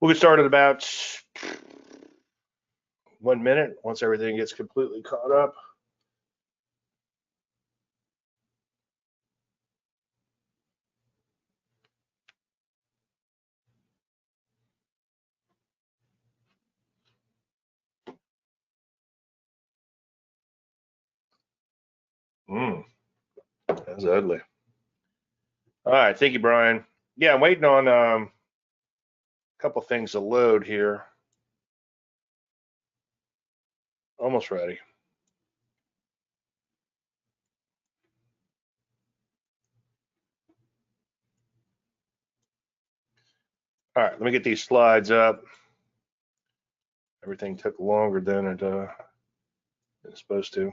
We'll get started in about 1 minute once everything gets completely caught up. That's ugly. All right, thank you, Brian. Yeah, I'm waiting on a couple things to load here. Almost ready. All right, let me get these slides up. Everything took longer than it's supposed to.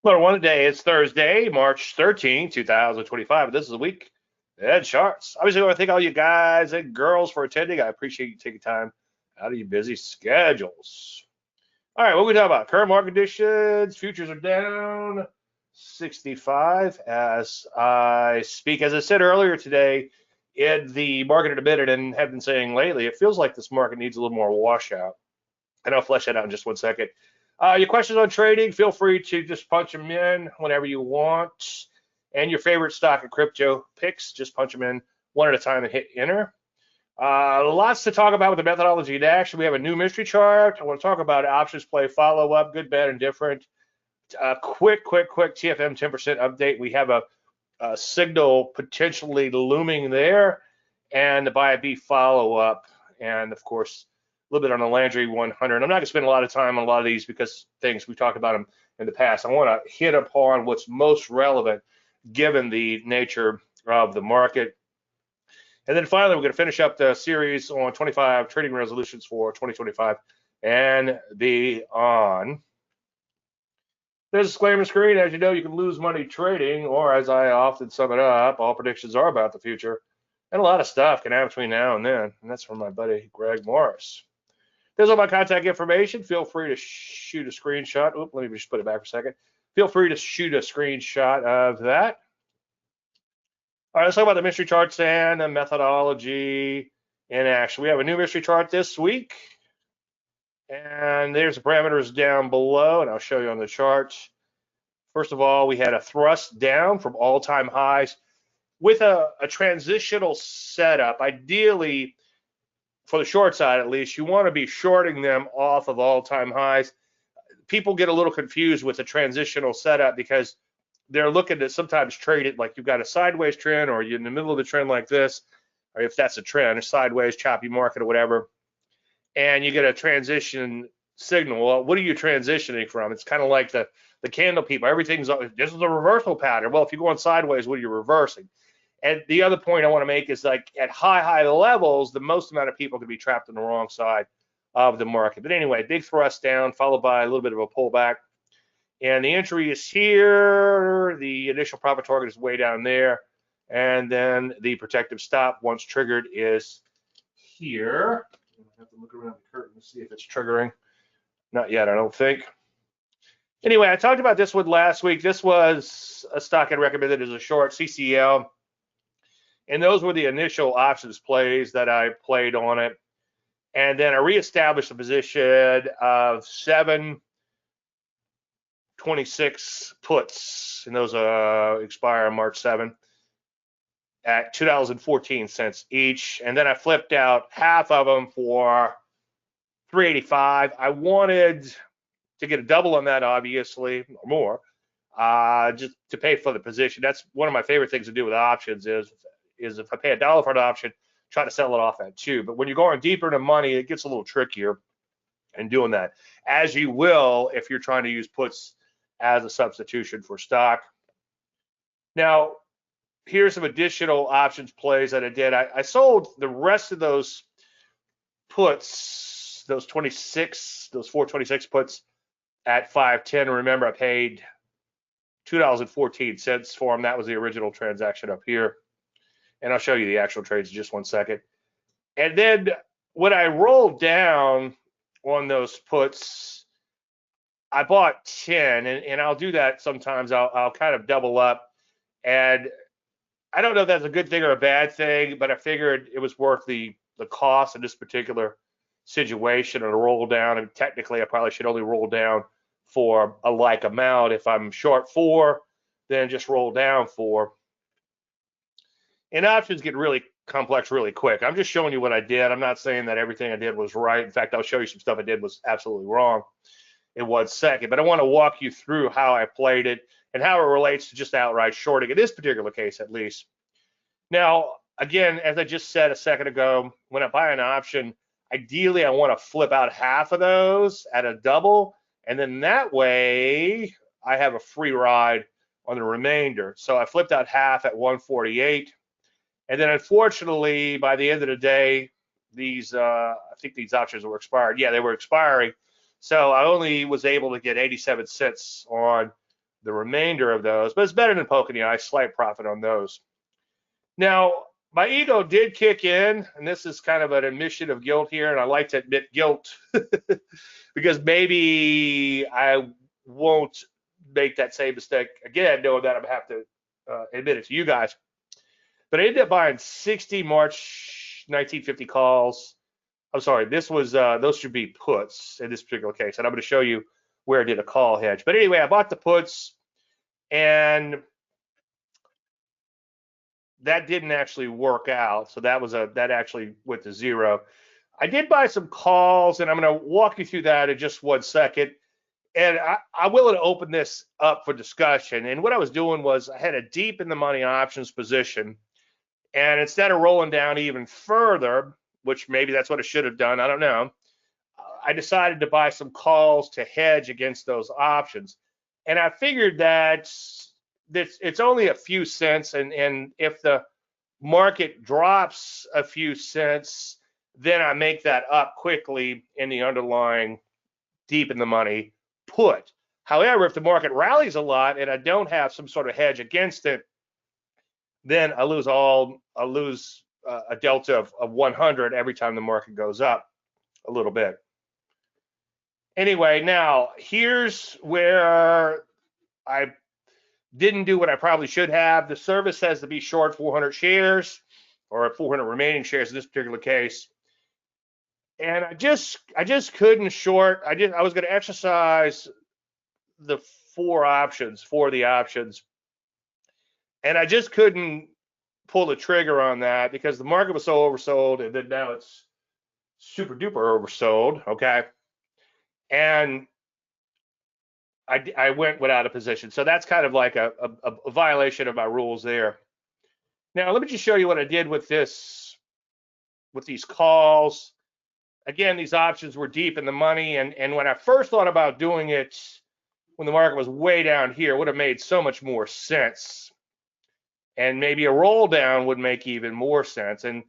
Hello, one today. It's Thursday, March 13, 2025. This is the week Ed charts. Obviously, I want to thank all you guys and girls for attending. I appreciate you taking time out of your busy schedules. All right, what we talking about? Current market conditions. Futures are down 65 as I speak. As I said earlier today, in the market admitted and have been saying lately, it feels like this market needs a little more washout. And I'll flesh that out in just 1 second. Your questions on trading, feel free to just punch them in whenever you want. And your favorite stock and crypto picks, just punch them in one at a time and hit enter. Lots to talk about with the methodology in action. We have a new mystery chart. I want to talk about options play, follow up, good, bad, and different. Quick TFM 10% update. We have a signal potentially looming there, and the buy B follow up, and of course a little bit on the Landry 100. I'm not going to spend a lot of time on a lot of these because things we've talked about them in the past. I want to hit upon what's most relevant given the nature of the market. And then finally, we're going to finish up the series on 25 trading resolutions for 2025 and beyond. There's a disclaimer screen. As you know, you can lose money trading, or as I often sum it up, all predictions are about the future. And a lot of stuff can happen between now and then. And that's from my buddy, Greg Morris. There's all my contact information. Feel free to shoot a screenshot. Oop, let me just put it back for a second. Feel free to shoot a screenshot of that. All right, let's talk about the mystery charts and the methodology in action. We have a new mystery chart this week. And there's the parameters down below, and I'll show you on the charts. First of all, we had a thrust down from all-time highs with a transitional setup. Ideally, for the short side at least, you want to be shorting them off of all-time highs. People get a little confused with the transitional setup because they're looking to sometimes trade it like you've got a sideways trend, or you're in the middle of the trend like this, or if that's a trend, a sideways choppy market or whatever, and you get a transition signal. Well, what are you transitioning from? It's kind of like the candle people. Everything's, this is a reversal pattern. Well, if you're going sideways, what are you reversing? And the other point I want to make is, like, at high levels, the most amount of people can be trapped on the wrong side of the market. But anyway, big thrust down, followed by a little bit of a pullback. And the entry is here. The initial profit target is way down there. And then the protective stop, once triggered, is here. I have to look around the curtain to see if it's triggering. Not yet, I don't think. Anyway, I talked about this one last week. This was a stock I'd recommended as a short, CCL. And those were the initial options plays that I played on it. And then I reestablished a position of 726 puts, and those expire on March 7 at $2.14 each. And then I flipped out half of them for $3.85. I wanted to get a double on that, obviously, or more, just to pay for the position. That's one of my favorite things to do with options is if I pay $1 for an option, try to sell it off at 2. But when you're going deeper into money, it gets a little trickier in doing that, as you will if you're trying to use puts as a substitution for stock. Now, here's some additional options plays that I did. I sold the rest of those puts, those 426 puts at 5.10. Remember, I paid $2.14 for them. That was the original transaction up here. And I'll show you the actual trades in just 1 second. And then when I rolled down on those puts, I bought 10, and I'll do that sometimes. I'll kind of double up. And I don't know if that's a good thing or a bad thing, but I figured it was worth the cost in this particular situation and a roll down. And technically, I probably should only roll down for a like amount. If I'm short 4, then just roll down 4. And options get really complex really quick. I'm just showing you what I did. I'm not saying that everything I did was right. In fact, I'll show you some stuff I did was absolutely wrong in 1 second. But I want to walk you through how I played it and how it relates to just outright shorting, in this particular case at least. Now, again, as I just said a second ago, when I buy an option, ideally I want to flip out half of those at a double, and then that way I have a free ride on the remainder. So I flipped out half at 148. And then unfortunately, by the end of the day, I think these options were expired. Yeah, they were expiring. So I only was able to get 87 cents on the remainder of those, but it's better than poking the eye, slight profit on those. Now, my ego did kick in, and this is kind of an admission of guilt here, and I like to admit guilt because maybe I won't make that same mistake again, knowing that I'm going to have to admit it to you guys. But I ended up buying 60 March 1950 calls. I'm sorry, this was those should be puts in this particular case, and I'm going to show you where I did a call hedge. But anyway, I bought the puts, and that didn't actually work out. So that actually went to 0. I did buy some calls, and I'm going to walk you through that in just 1 second. And I'm willing to open this up for discussion. And what I was doing was I had a deep in the money options position. And instead of rolling down even further, which maybe that's what I should have done, I don't know, I decided to buy some calls to hedge against those options. And I figured that it's only a few cents, and if the market drops a few cents, then I make that up quickly in the underlying deep in the money put. However, if the market rallies a lot and I don't have some sort of hedge against it, then I lose a delta of 100 every time the market goes up a little bit. Anyway, now here's where I didn't do what I probably should have. The service says to be short 400 shares or 400 remaining shares in this particular case. And I just couldn't short. I was going to exercise the 4 of the options. And I just couldn't pull the trigger on that because the market was so oversold, and then now it's super duper oversold, okay? And I went without a position. So that's kind of like a violation of my rules there. Now, let me just show you what I did with these calls. Again, these options were deep in the money, and when I first thought about doing it, when the market was way down here, it would have made so much more sense. And maybe a roll down would make even more sense. And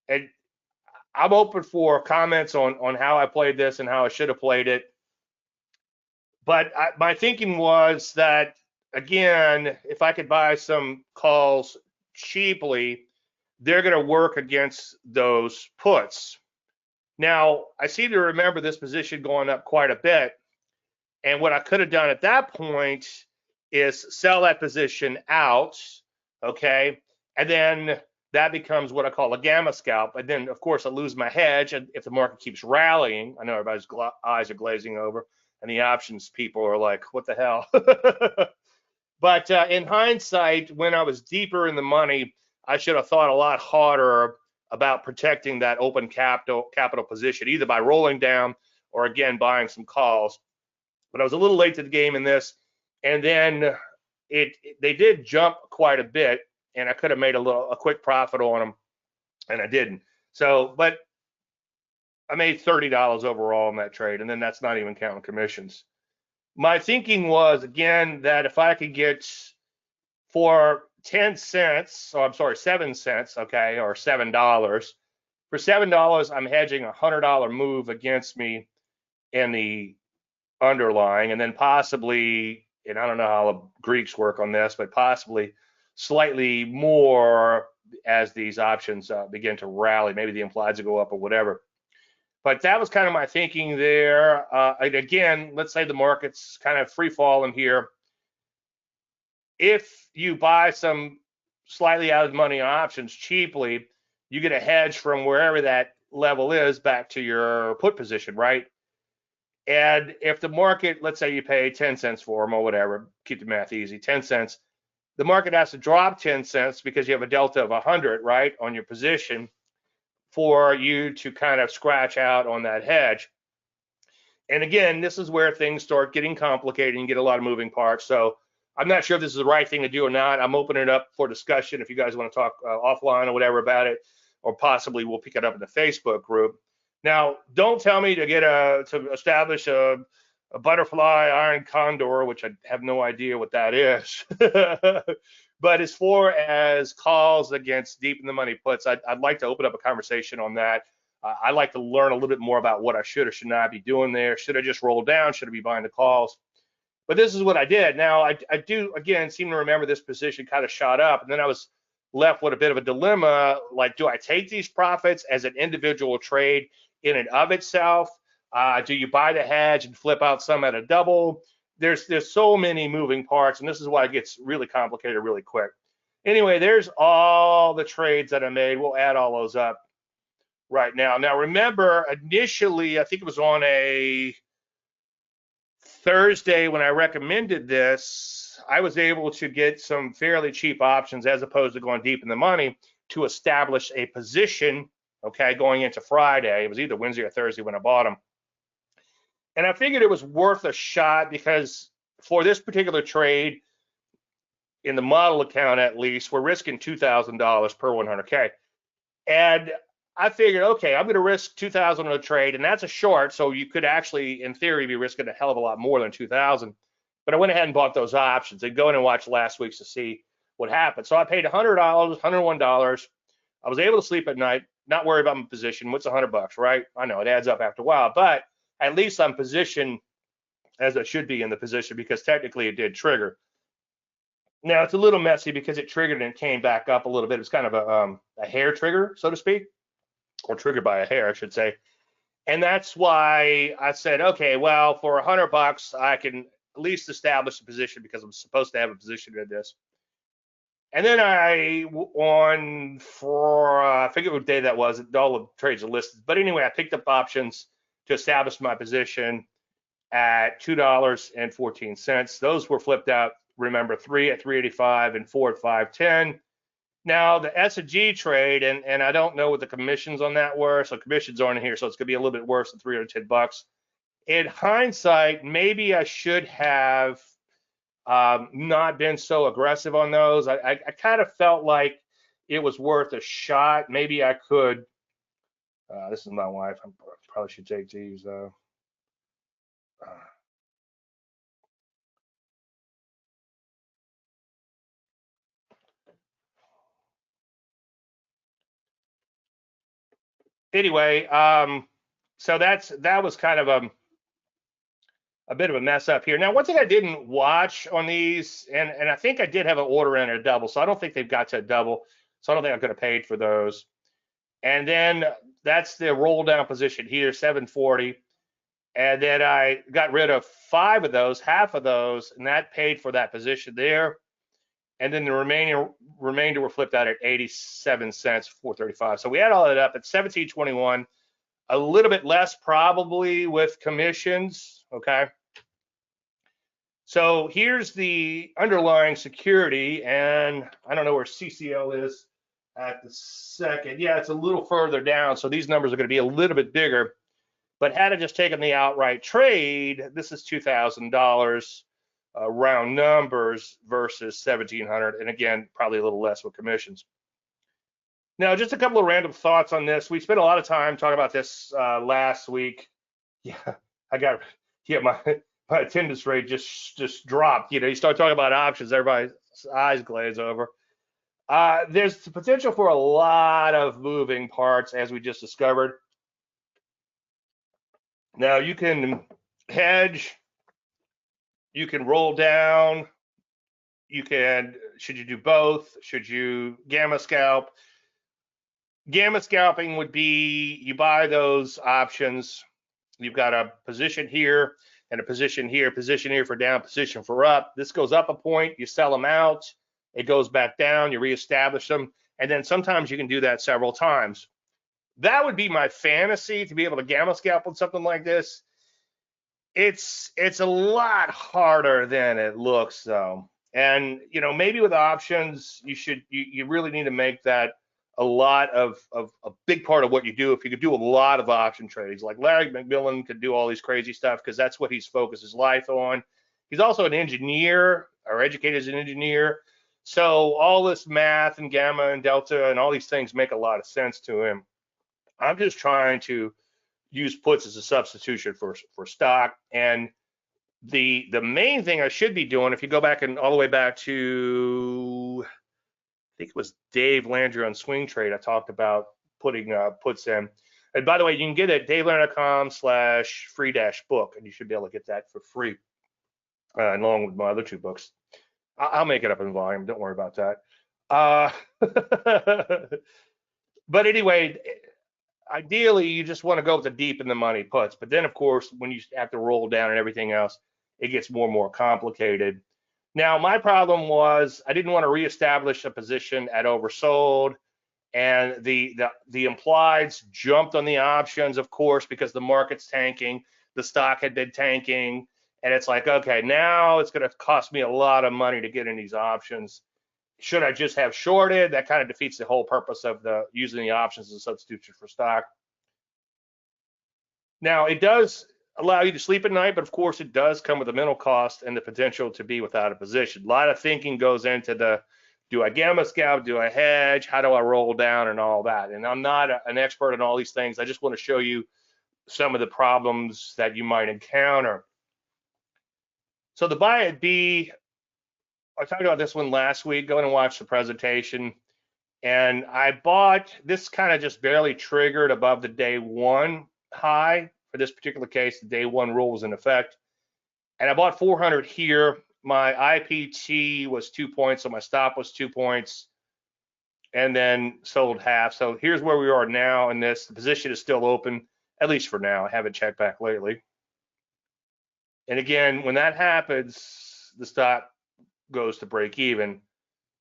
I'm open for comments on how I played this and how I should have played it. But my thinking was that, again, if I could buy some calls cheaply, they're going to work against those puts. Now, I seem to remember this position going up quite a bit. And what I could have done at that point is sell that position out. Okay, and then that becomes what I call a gamma scalp. And then, of course, I lose my hedge. And if the market keeps rallying, I know everybody's eyes are glazing over, and the options people are like, what the hell? But in hindsight, when I was deeper in the money, I should have thought a lot harder about protecting that open capital position, either by rolling down or, again, buying some calls. But I was a little late to the game in this. And then they did jump quite a bit, and I could have made a quick profit on them, and I didn't. So, but I made $30 overall in that trade, and then that's not even counting commissions. My thinking was, again, that if I could get for 10 cents, oh, I'm sorry, 7 cents, okay, or $7. For $7, I'm hedging a $100 move against me in the underlying, and then possibly, and I don't know how the Greeks work on this, but possibly slightly more as these options begin to rally. Maybe the implieds will go up or whatever. But that was kind of my thinking there. And again, let's say the market's kind of free falling here. If you buy some slightly out of the money options cheaply, you get a hedge from wherever that level is back to your put position, right? And if the market, let's say you pay 10 cents for them or whatever, keep the math easy, 10 cents, the market has to drop 10 cents because you have a delta of 100, right, on your position for you to kind of scratch out on that hedge. And again, this is where things start getting complicated and you get a lot of moving parts. So I'm not sure if this is the right thing to do or not. I'm opening it up for discussion if you guys want to talk offline or whatever about it, or possibly we'll pick it up in the Facebook group. Now, don't tell me to establish a butterfly iron condor, which I have no idea what that is. But as far as calls against deep in the money puts, I'd like to open up a conversation on that. I'd like to learn a little bit more about what I should or should not be doing there. Should I just roll down? Should I be buying the calls? But this is what I did. Now, I do, again, seem to remember this position kind of shot up, and then I was left with a bit of a dilemma. Like, do I take these profits as an individual trade in and of itself? Do you buy the hedge and flip out some at a double? There's so many moving parts, and this is why it gets really complicated really quick. Anyway, there's all the trades that I made. We'll add all those up right now. Now, remember, initially, I think it was on a Thursday when I recommended this, I was able to get some fairly cheap options as opposed to going deep in the money to establish a position, okay, going into Friday. It was either Wednesday or Thursday when I bought them. And I figured it was worth a shot because for this particular trade, in the model account at least, we're risking $2,000 per 100K. And I figured, okay, I'm going to risk 2,000 on a trade, and that's a short, so you could actually, in theory, be risking a hell of a lot more than 2,000. But I went ahead and bought those options and go in and watch last week's to see what happened. So I paid $100, $101. I was able to sleep at night, not worry about my position. What's $100, right? I know it adds up after a while, but at least I'm positioned as I should be in the position because technically it did trigger. Now it's a little messy because it triggered and came back up a little bit. It's kind of a hair trigger, so to speak, or triggered by a hair, I should say. And that's why I said, okay, well, for $100, I can at least establish a position because I'm supposed to have a position in this. And then I forget what day that was. All the trades are listed. But anyway, I picked up options to establish my position at $2.14. Those were flipped out. Remember, 3 at 385 and 4 at 510. Now the S&G trade, and I don't know what the commissions on that were, so commissions aren't here, so it's gonna be a little bit worse than $310. In hindsight, maybe I should have not been so aggressive on those. I kind of felt like it was worth a shot. Maybe I could. This is my wife. I probably should take these. Anyway, so that was kind of a bit of a mess up here. Now, one thing I didn't watch on these, and I think I did have an order in a double, so I don't think they've got to a double, so I don't think I could have paid for those. And then that's the roll down position here, 740. And then I got rid of 5 of those, half of those, and that paid for that position there. And then the remainder were flipped out at 87 cents, 435. So we add all that up at 1721, a little bit less probably with commissions, okay? So here's the underlying security, and I don't know where CCL is at the second. Yeah, it's a little further down, so these numbers are going to be a little bit bigger. But had I just taken the outright trade, this is $2,000 round numbers versus 1,700, and again, probably a little less with commissions. Now, just a couple of random thoughts on this. We spent a lot of time talking about this last week. Yeah, my attendance rate just dropped. You know, you start talking about options, everybody's eyes glaze over. There's the potential for a lot of moving parts, as we just discovered. Now, you can hedge, you can roll down, should you do both? Should you gamma scalp? Gamma scalping would be you buy those options. You've got a position here and a position here for down, position for up. This goes up a point, you sell them out, it goes back down, you reestablish them, and then sometimes you can do that several times. That would be my fantasy, to be able to gamma scalp on something like this. It's a lot harder than it looks, though. And maybe with options, you really need to make that a lot of a big part of what you do. If you could do a lot of option trades, like Larry McMillan could do all these crazy stuff because that's what he's focused his life on. He's also an engineer, or educated as an engineer. So all this math and gamma and delta and all these things make a lot of sense to him. I'm just trying to use puts as a substitution for stock. And the main thing I should be doing, if you go back and all the way back to, I think it was Dave Landry on Swing Trade, I talked about putting puts in. And by the way, you can get it at davelandry.com/free-book, and you should be able to get that for free, along with my other 2 books. I'll make it up in volume. Don't worry about that. But anyway, ideally, you just want to go with the deep in the money puts. But then, of course, when you have to roll down and everything else, it gets more and more complicated. Now, my problem was I didn't want to reestablish a position at oversold, and the implieds jumped on the options, of course, because the market's tanking. The stock had been tanking, and it's like, okay, now it's going to cost me a lot of money to get in these options. Should I just have shorted? That kind of defeats the whole purpose of using the options as a substitution for stock. Now, it does allow you to sleep at night, but of course it does come with a mental cost and the potential to be without a position. A lot of thinking goes into do I gamma scalp, do I hedge, how do I roll down, and all that. And I'm not an expert in all these things. I just want to show you some of the problems that you might encounter. So the buy at B, I talked about this one last week. Go and watch the presentation. And I bought, this kind of just barely triggered above the day 1 high. For this particular case, the day 1 rule was in effect. And I bought 400 here. My IPT was 2 points, so my stop was 2 points, and then sold half. So here's where we are now in this. The position is still open, at least for now. I haven't checked back lately. And again, when that happens, the stop goes to break even.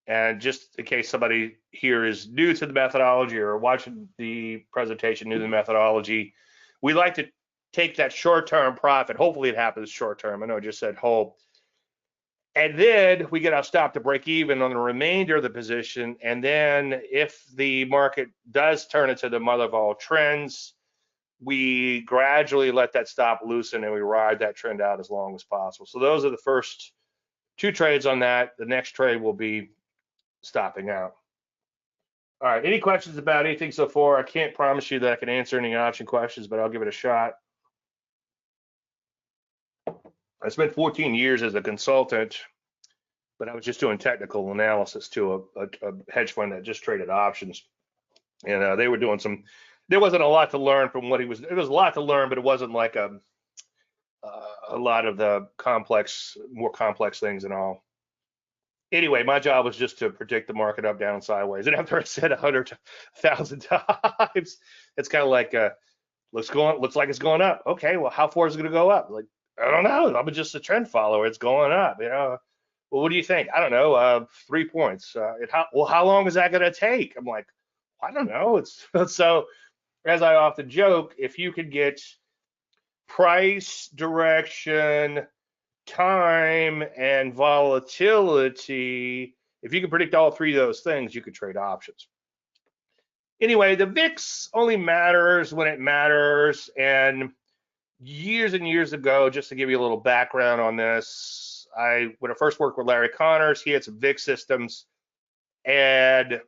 And just in case somebody here is new to the methodology or watching the presentation new to the methodology, we like to take that short-term profit. Hopefully it happens short-term. I know I just said hope. And then we get our stop to break even on the remainder of the position. And then if the market does turn into the mother of all trends, we gradually let that stop loosen and we ride that trend out as long as possible. So those are the first 2 trades on that. The next trade will be stopping out. All right, any questions about anything so far? I can't promise you that I can answer any option questions, but I'll give it a shot. I spent 14 years as a consultant, but I was just doing technical analysis to a hedge fund that just traded options. And they were doing there wasn't a lot to learn from what he was. It was a lot to learn, but it wasn't like a lot of the more complex things and all. Anyway, my job was just to predict the market up, down, and sideways. And after I said 100,000 times, it's kind of like looks like it's going up. Okay, well, how far is it going to go up? Like, I don't know. I'm just a trend follower. It's going up. Well, what do you think? I don't know. 3 points. How long is that going to take? I'm like, I don't know. It's so. As I often joke, if you could get price, direction, time, and volatility, if you can predict all 3 of those things, you could trade options. Anyway, the VIX only matters when it matters. And years and years ago, just to give you a little background on this, when I first worked with Larry Connors, he had some VIX systems, and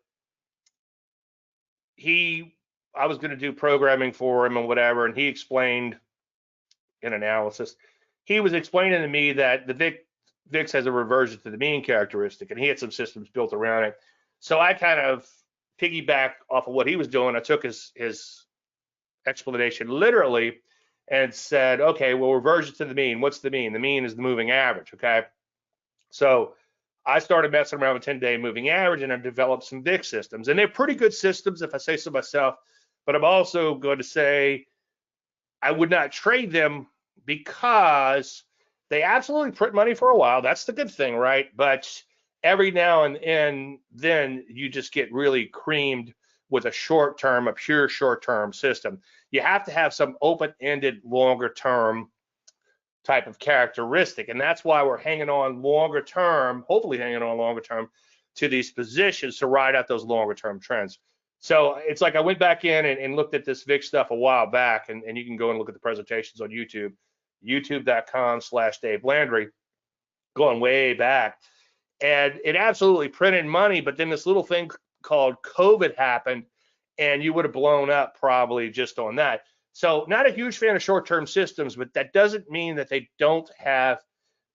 I was going to do programming for him and whatever, and he explained in analysis, he was explaining to me that the VIX has a reversion to the mean characteristic, and he had some systems built around it. So I kind of piggybacked off of what he was doing. I took his explanation literally and said, okay, well, reversion to the mean. What's the mean? The mean is the moving average, okay? So I started messing around with 10-day moving average, and I developed some VIX systems. And they're pretty good systems, if I say so myself, but I'm also going to say I would not trade them because they absolutely print money for a while. That's the good thing, right? But every now and then you just get really creamed with a pure short-term system. You have to have some open-ended, longer-term type of characteristic, and that's why we're hanging on longer term, hopefully hanging on longer term to these positions to ride out those longer term trends. So it's like I went back in and looked at this VIX stuff a while back, and you can go and look at the presentations on YouTube, youtube.com/Dave Landry, going way back. And it absolutely printed money, but then this little thing called COVID happened, and you would have blown up probably just on that. So not a huge fan of short-term systems, but that doesn't mean that they don't have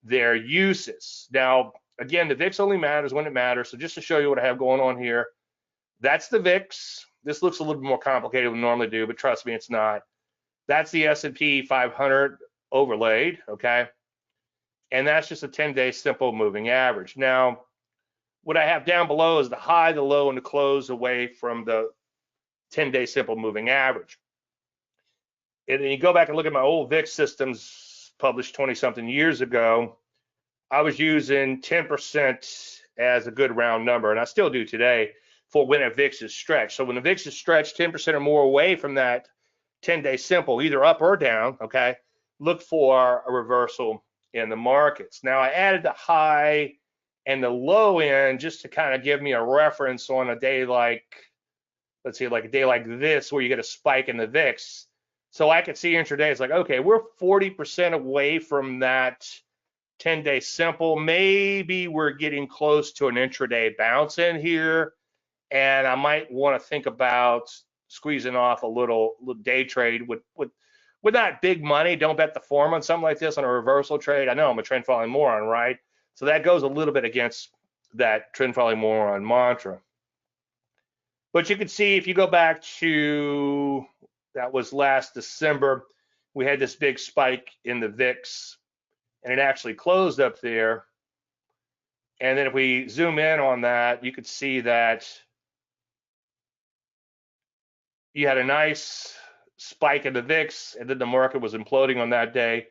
their uses. Now, again, the VIX only matters when it matters. So just to show you what I have going on here, that's the VIX. This looks a little bit more complicated than we normally do, but trust me, it's not. That's the S&P 500 overlaid, okay? And that's just a 10-day simple moving average. Now, what I have down below is the high, the low, and the close away from the 10-day simple moving average. And then you go back and look at my old VIX systems published 20-something years ago, I was using 10% as a good round number, and I still do today for when a VIX is stretched. So when the VIX is stretched 10% or more away from that 10-day simple, either up or down, okay, look for a reversal in the markets. Now I added the high and the low end just to kind of give me a reference on a day like, let's see, like a day like this where you get a spike in the VIX. So I could see intraday, it's like, okay, we're 40% away from that 10-day simple. Maybe we're getting close to an intraday bounce in here. And I might want to think about squeezing off a little day trade with not big money. Don't bet the form on something like this on a reversal trade. I know I'm a trend following moron, right? So that goes a little bit against that trend following moron mantra. But you can see if you go back to, that was last December, we had this big spike in the VIX and it actually closed up there. And then if we zoom in on that, you could see that you had a nice spike in the VIX and then the market was imploding on that day.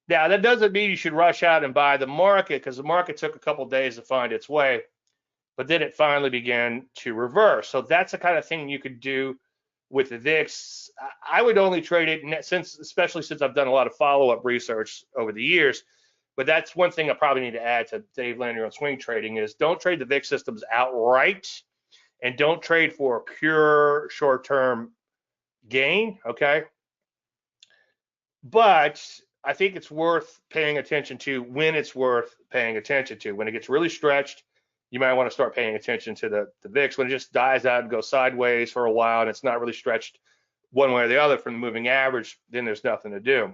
Now, that doesn't mean you should rush out and buy the market because the market took a couple days to find its way, but then it finally began to reverse. So that's the kind of thing you could do with the VIX. I would only trade it especially since I've done a lot of follow-up research over the years. But that's one thing I probably need to add to Dave Landry on swing trading is don't trade the VIX systems outright and don't trade for a pure short-term gain, okay? But I think it's worth paying attention to when it's worth paying attention to. When it gets really stretched, you might want to start paying attention to the VIX. When it just dies out and goes sideways for a while and it's not really stretched one way or the other from the moving average, then there's nothing to do.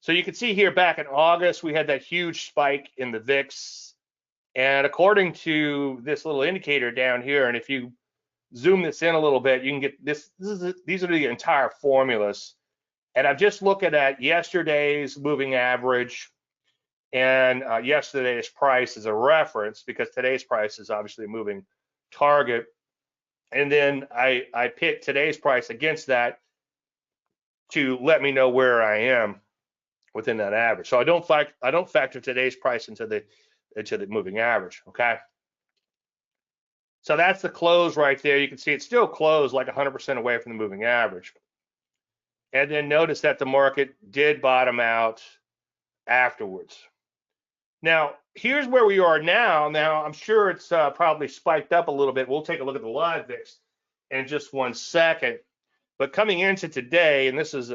So you can see here back in August, we had that huge spike in the VIX. And according to this little indicator down here, and if you zoom this in a little bit, you can get this. These are the entire formulas. And I'm just looking at yesterday's moving average and yesterday's price as a reference because today's price is obviously a moving target. And then I pit today's price against that to let me know where I am within that average. So I don't factor today's price into the moving average, okay? So that's the close right there. You can see it's still closed like 100% away from the moving average. And then notice that the market did bottom out afterwards. Now, here's where we are now. Now, I'm sure it's probably spiked up a little bit. We'll take a look at the live VIX in just 1 second. But coming into today, and this is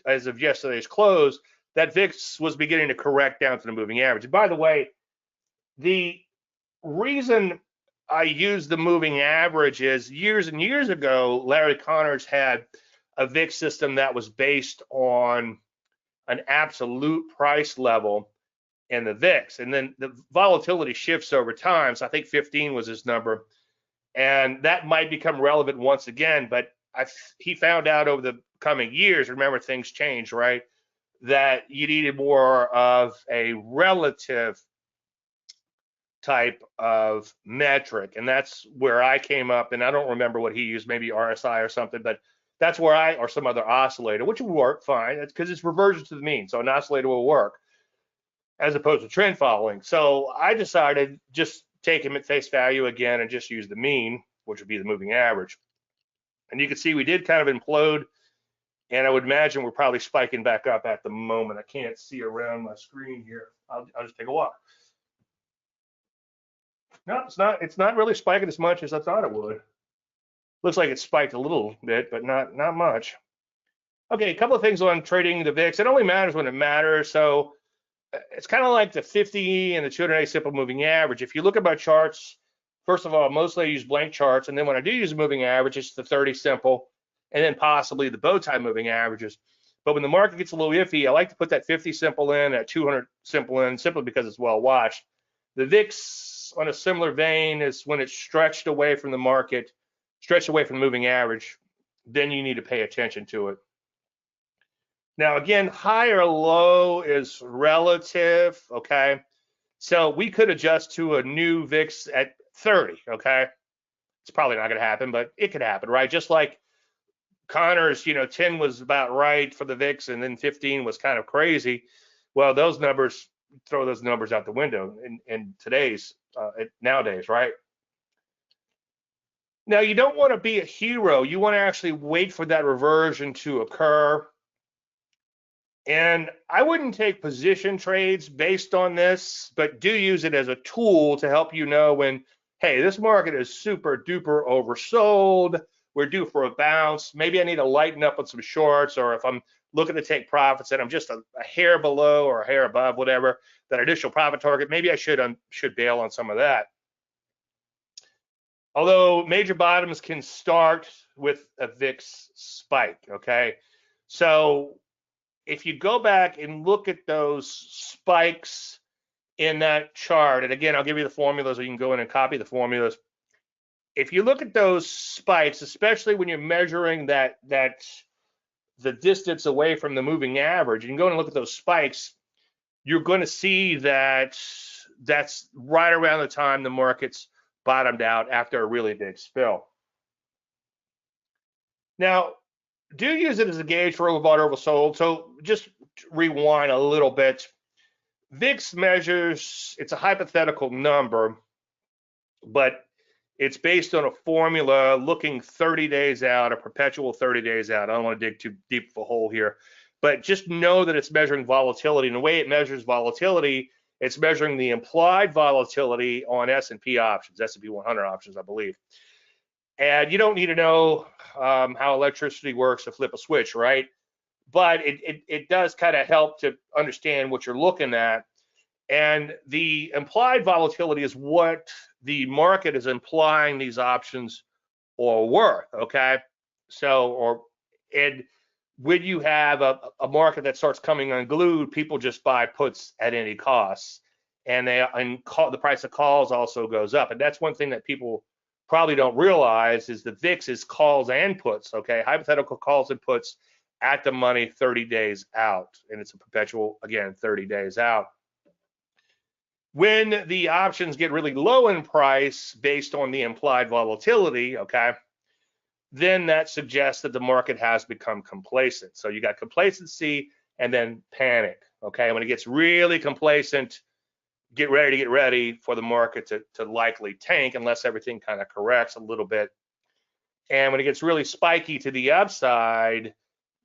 as of yesterday's close, that VIX was beginning to correct down to the moving average. And by the way, the reason I use the moving average is years and years ago, Larry Connors had a VIX system that was based on an absolute price level in the VIX. And then the volatility shifts over time. So I think 15 was his number. And that might become relevant once again. But he found out over the coming years, remember things change, right? That you needed more of a relative type of metric. And that's where I came up. And I don't remember what he used, maybe RSI or something, but that's where or some other oscillator, which will work fine. That's because it's reversion to the mean. So an oscillator will work as opposed to trend following. So I decided just take him at face value again and just use the mean, which would be the moving average. And you can see we did kind of implode, and I would imagine we're probably spiking back up at the moment. I can't see around my screen here. I'll just take a walk. No, it's not really spiking as much as I thought it would. Looks like it spiked a little bit, but not much. Okay, a couple of things on trading the VIX. It only matters when it matters. So it's kind of like the 50 and the 200-day simple moving average. If you look at my charts, first of all, mostly I use blank charts, and then when I do use a moving average, it's the 30 simple, and then possibly the bow tie moving averages. But when the market gets a little iffy, I like to put that 50 simple in, that 200 simple in, simply because it's well watched. The VIX, on a similar vein, is when it's stretched away from the market, stretched away from the moving average, then you need to pay attention to it. Now, again, high or low is relative, okay? So we could adjust to a new VIX at 30, okay? It's probably not going to happen, but it could happen, right? Just like Connor's, 10 was about right for the VIX, and then 15 was kind of crazy. Well, those numbers, throw those numbers out the window in nowadays, right? Now, you don't want to be a hero. You want to actually wait for that reversion to occur. And I wouldn't take position trades based on this, but do use it as a tool to help you know when, hey, this market is super duper oversold. We're due for a bounce. Maybe I need to lighten up on some shorts, or if I'm looking to take profits and I'm just a hair below or a hair above, whatever, that initial profit target, maybe I should bail on some of that. Although major bottoms can start with a VIX spike, okay? So if you go back and look at those spikes in that chart, and again, I'll give you the formulas, or you can go in and copy the formulas. If you look at those spikes, especially when you're measuring the distance away from the moving average, you can go and look at those spikes, you're going to see that that's right around the time the market's bottomed out after a really big spill. Now, do use it as a gauge for overbought, oversold. So just rewind a little bit. VIX measures, it's a hypothetical number, but it's based on a formula looking 30 days out, a perpetual 30 days out. I don't want to dig too deep of a hole here, but just know that it's measuring volatility. And the way it measures volatility, it's measuring the implied volatility on S&P options, S&P 100 options, I believe. And you don't need to know how electricity works to flip a switch, right? But it does kind of help to understand what you're looking at. And the implied volatility is what the market is implying these options are worth, okay? So, when you have a market that starts coming unglued, people just buy puts at any cost, and the price of calls also goes up. And that's one thing that people probably don't realize is the VIX is calls and puts, okay? Hypothetical calls and puts at the money 30 days out, and it's a perpetual, again, 30 days out. When the options get really low in price based on the implied volatility, okay, then that suggests that the market has become complacent. So you got complacency and then panic, okay? When it gets really complacent, get ready for the market to likely tank unless everything kind of corrects a little bit. And when it gets really spiky to the upside,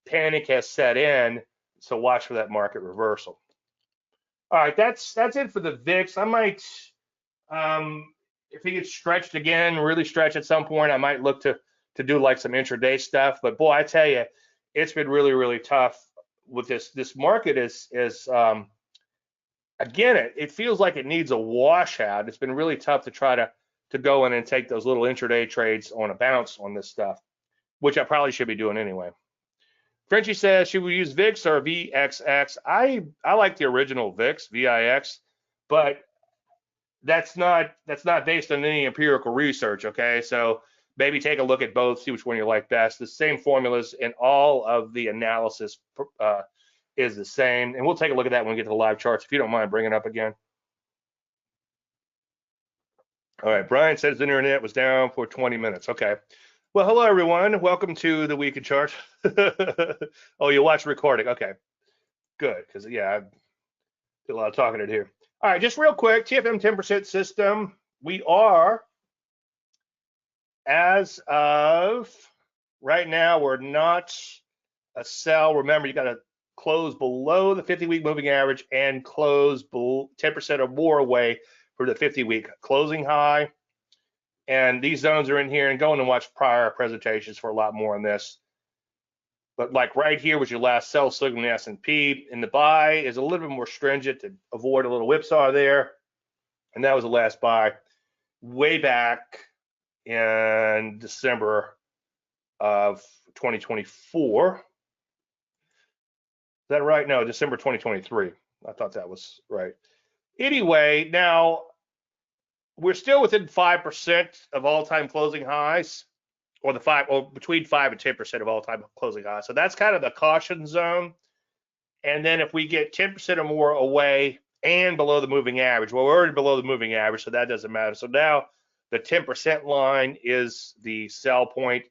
panic has set in, so watch for that market reversal. All right, that's it for the VIX. I might, if it gets stretched again, really stretch at some point, I might look to do like some intraday stuff. But boy, I tell you, it's been really, really tough with this market again, it feels like it needs a washout. It's been really tough to try to go in and take those little intraday trades on a bounce on this stuff, which I probably should be doing anyway. Frenchie says, should we use VIX or VXX? I like the original VIX, VIX, but that's not based on any empirical research, okay? So maybe take a look at both, see which one you like best. The same formulas in all of the analysis is the same, and we'll take a look at that when we get to the live charts, if you don't mind bringing it up again. All right, Brian says the internet was down for 20 minutes. Okay. Well, hello, everyone. Welcome to the Week in Charts. Oh, you watch the recording. Okay, good, because, yeah, I did a lot of talking in here. All right, just real quick, TFM 10% system. we are, as of right now, we're not a sell. Remember, you got to close below the 50-week moving average and close 10% or more away for the 50-week closing high. And these zones are in here, and go in and watch prior presentations for a lot more on this. But like right here was your last sell signal in the S&P, and the buy is a little bit more stringent to avoid a little whipsaw there. And that was the last buy way back in December of 2024. Is that right? No, December 2023. I thought that was right. Anyway, now we're still within 5% of all-time closing highs, or between 5 and 10% of all-time closing highs. So that's kind of the caution zone. And then if we get 10% or more away and below the moving average, well, we're already below the moving average, so that doesn't matter. So now the 10% line is the sell point.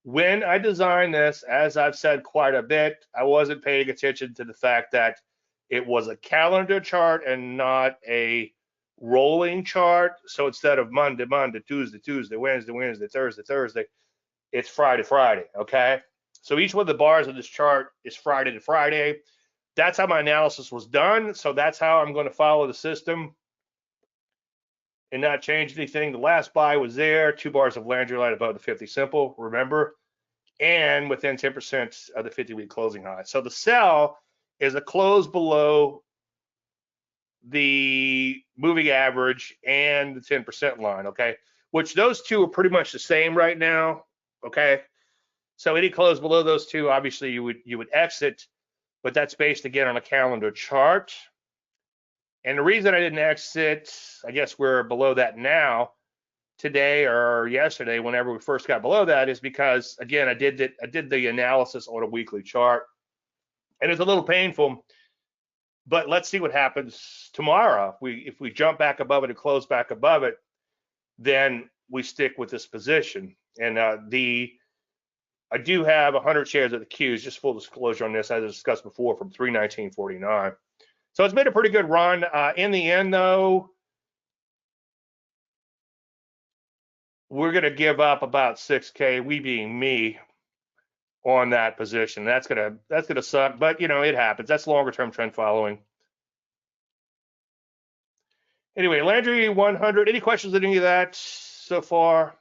When I designed this, as I've said quite a bit, I wasn't paying attention to the fact that it was a calendar chart and not a rolling chart. So instead of Monday, Tuesday, Wednesday, Thursday, it's Friday, okay? So each one of the bars of this chart is Friday to Friday. That's how my analysis was done. So that's how I'm going to follow the system and not change anything. The last buy was there, 2 bars of Landry line above the 50 simple, remember, and within 10% of the 50-week closing high. So the sell is a close below the moving average and the 10% line, okay? Which those two are pretty much the same right now, okay? So any close below those two, obviously you would exit, but that's based again on a calendar chart. And the reason I didn't exit, I guess we're below that now, today or yesterday, whenever we first got below that, is because again I did the analysis on a weekly chart, and it's a little painful. But let's see what happens tomorrow. If we jump back above it and close back above it, then we stick with this position. And I do have 100 shares of the Qs, just full disclosure on this, as I discussed before, from 319.49. So it's been a pretty good run. In the end, though, we're going to give up about 6K, we being me, on that position. That's gonna suck, but you know, it happens. That's longer term trend following. Anyway, Landry 100. Any questions on any of that so far?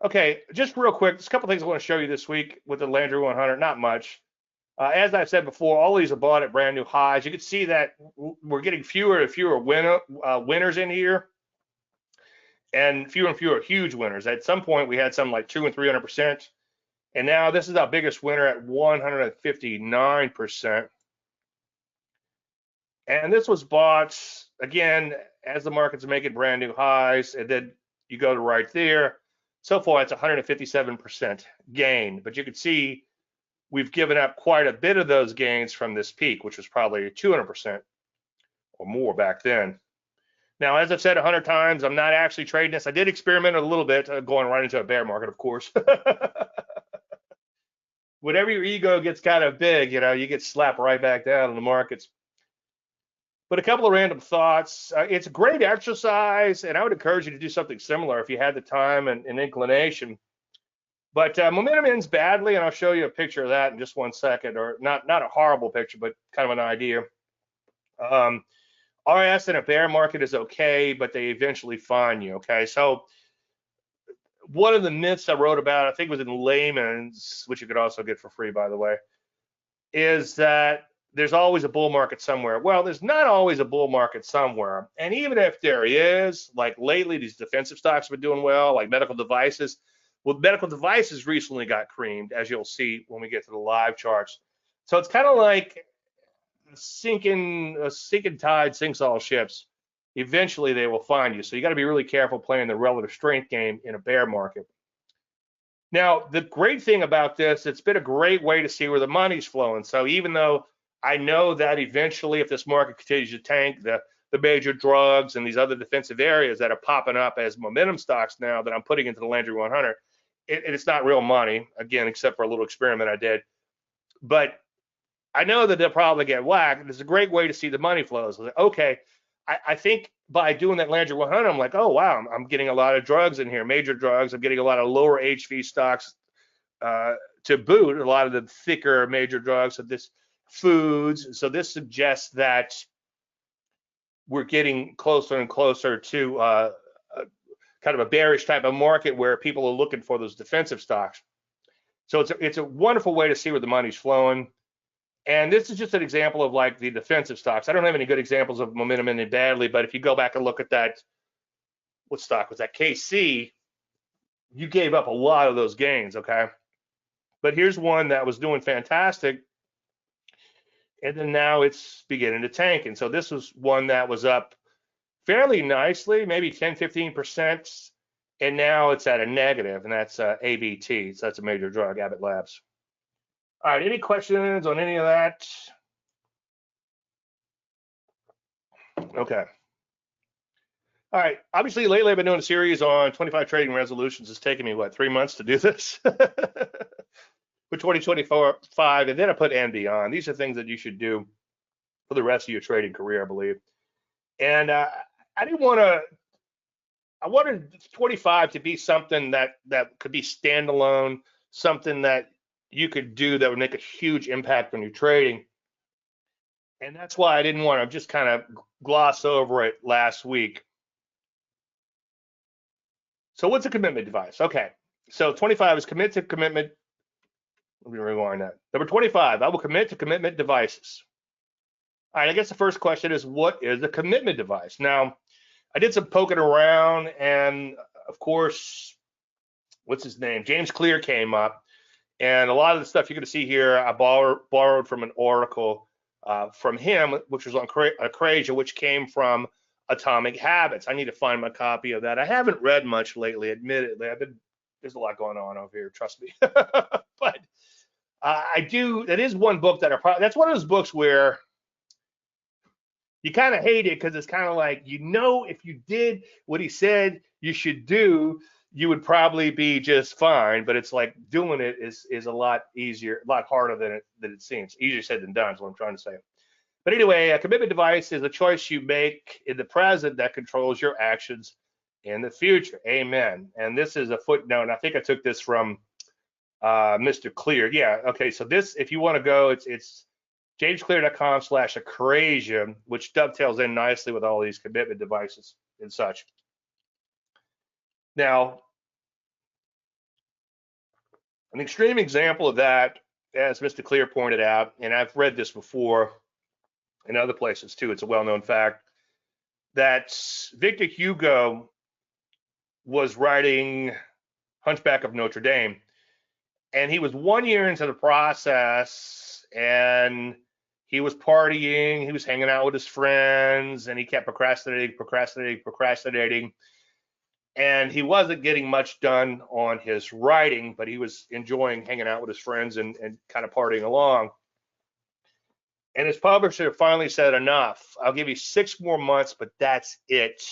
Okay, just real quick, there's a couple things I want to show you this week with the Landry 100. Not much. As I've said before, all these are bought at brand new highs. You can see that we're getting fewer and fewer winners in here, and fewer huge winners. At some point, we had some like 200 and 300%, and now this is our biggest winner at 159%. And this was bought again as the market's making brand new highs, and then you go to right there. So far, it's 157% gain, but you can see we've given up quite a bit of those gains from this peak, which was probably 200% or more back then. Now, as I've said 100 times, I'm not actually trading this. I did experiment a little bit, going right into a bear market, of course. Whenever your ego gets kind of big, you know, you get slapped right back down in the markets. But a couple of random thoughts. It's a great exercise, and I would encourage you to do something similar if you had the time and inclination. But momentum ends badly, and I'll show you a picture of that in just 1 second, or not a horrible picture, but kind of an idea. RS in a bear market is okay, but they eventually find you, okay? So one of the myths I wrote about, I think it was in Layman's, which you could also get for free, by the way, is that there's always a bull market somewhere. Well, there's not always a bull market somewhere. And even if there is, like lately, these defensive stocks have been doing well, like medical devices. Well, medical devices recently got creamed, as you'll see when we get to the live charts. So it's kind of like a sinking tide sinks all ships. Eventually, they will find you. So you got to be really careful playing the relative strength game in a bear market. Now, the great thing about this, it's been a great way to see where the money's flowing. So even though I know that eventually, if this market continues to tank, the major drugs and these other defensive areas that are popping up as momentum stocks now that I'm putting into the Landry 100, it's not real money, again, except for a little experiment I did. But I know that they'll probably get whacked. And it's a great way to see the money flows. Like, okay, I think by doing that Landry 100, I'm like, oh wow, I'm getting a lot of drugs in here, major drugs. I'm getting a lot of lower HV stocks uh, to boot, a lot of the thicker major drugs. So this foods. So this suggests that we're getting closer and closer to a, kind of a bearish type of market where people are looking for those defensive stocks. So it's a wonderful way to see where the money's flowing. And this is just an example of like the defensive stocks. I don't have any good examples of momentum ending badly, but if you go back and look at that, what stock was that? KC, you gave up a lot of those gains, okay? But here's one that was doing fantastic, and then now it's beginning to tank. And so this was one that was up fairly nicely, maybe 10, 15%, and now it's at a negative, and that's ABT. So that's a major drug, Abbott Labs. All right, any questions on any of that? Okay. All right. Obviously, lately I've been doing a series on 25 trading resolutions. It's taken me, what, 3 months to do this for 2024-5, and then I put and beyond. These are things that you should do for the rest of your trading career, I believe. And I didn't want to. I wanted 25 to be something that could be standalone, something that you could do that would make a huge impact on your trading. And that's why I didn't want to just kind of gloss over it last week. So what's a commitment device? Okay, so 25 is commit to commitment. Let me rewind that. Number 25, I will commit to commitment devices. All right, I guess the first question is, what is a commitment device? Now, I did some poking around, and of course, what's his name? James Clear came up, and a lot of the stuff you're going to see here, I borrowed from an article from him, which was on Acrasia, which came from Atomic Habits. I need to find my copy of that. I haven't read much lately, admittedly. There's a lot going on over here, trust me. But I do. That is one book that that's one of those books where you kind of hate it because it's kind of like, if you did what he said you should do, you would probably be just fine. But it's like doing it is a lot easier, a lot harder than it seems. Easier said than done is what I'm trying to say. But anyway, a commitment device is a choice you make in the present that controls your actions in the future. Amen. And this is a footnote. I think I took this from Mr. Clear. Yeah. Okay. So this, if you want to go, it's jamesclear.com/Acrasia, which dovetails in nicely with all these commitment devices and such. Now, an extreme example of that, as Mr. Clear pointed out, and I've read this before in other places too, it's a well-known fact, that Victor Hugo was writing Hunchback of Notre Dame, and he was 1 year into the process, and he was partying, he was hanging out with his friends, and he kept procrastinating, and he wasn't getting much done on his writing, but he was enjoying hanging out with his friends and kind of partying along. And his publisher finally said, enough, I'll give you 6 more months, but that's it,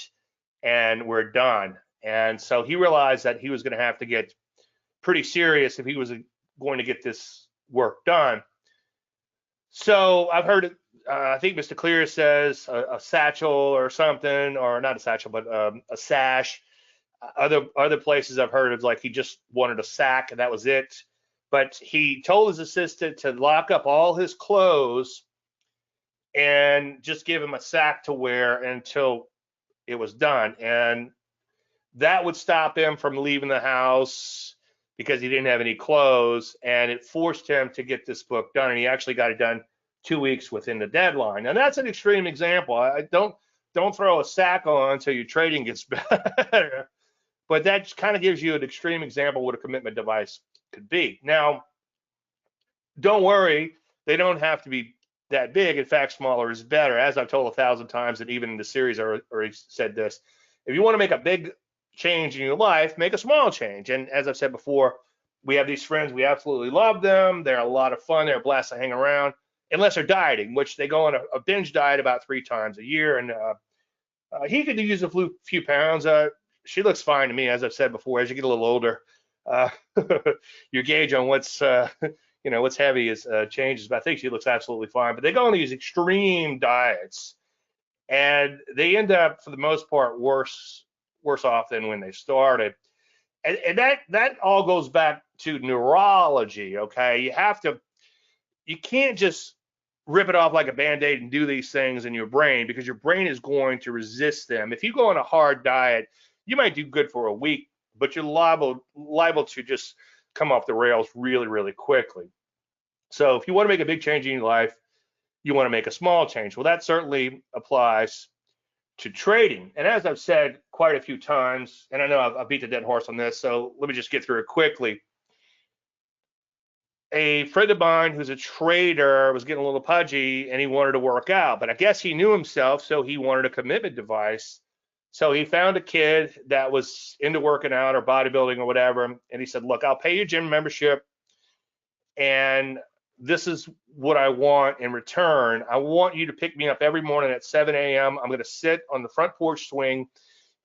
and we're done. And so he realized that he was going to have to get pretty serious if he was going to get this work done. So I've heard, I think Mr. Clear says a satchel or something, or not a satchel, but a sash. Other places I've heard it's like he just wanted a sack and that was it. But he told his assistant to lock up all his clothes and just give him a sack to wear until it was done. And that would stop him from leaving the house because he didn't have any clothes, and it forced him to get this book done, and he actually got it done 2 weeks within the deadline. And that's an extreme example. I don't throw a sack on until your trading gets better, but that kind of gives you an extreme example of what a commitment device could be. Now, don't worry, they don't have to be that big. In fact, smaller is better. As I've told 1,000 times, and even in the series I already said this, if you want to make a big change in your life, make a small change. And as I've said before, we have these friends, we absolutely love them. They're a lot of fun. They're a blast to hang around, unless they're dieting, which they go on a binge diet about 3 times a year. And he could use a few pounds. She looks fine to me, as I've said before. As you get a little older, your gauge on what's what's heavy is changes, but I think she looks absolutely fine. But they go on these extreme diets, and they end up, for the most part, worse off than when they started. And that all goes back to neurology. Okay, you can't just rip it off like a band-aid and do these things in your brain, because your brain is going to resist them. If you go on a hard diet, you might do good for a week, but you're liable to just come off the rails really, really quickly. So if you want to make a big change in your life, you want to make a small change. Well, that certainly applies to trading. And as I've said quite a few times, and I know I've beat the dead horse on this, so let me just get through it quickly. A friend of mine who's a trader was getting a little pudgy, and he wanted to work out, but I guess he knew himself, so he wanted a commitment device. So he found a kid that was into working out or bodybuilding or whatever, and he said, look, I'll pay you gym membership, and this is what I want in return. I want you to pick me up every morning at 7 a.m. I'm going to sit on the front porch swing,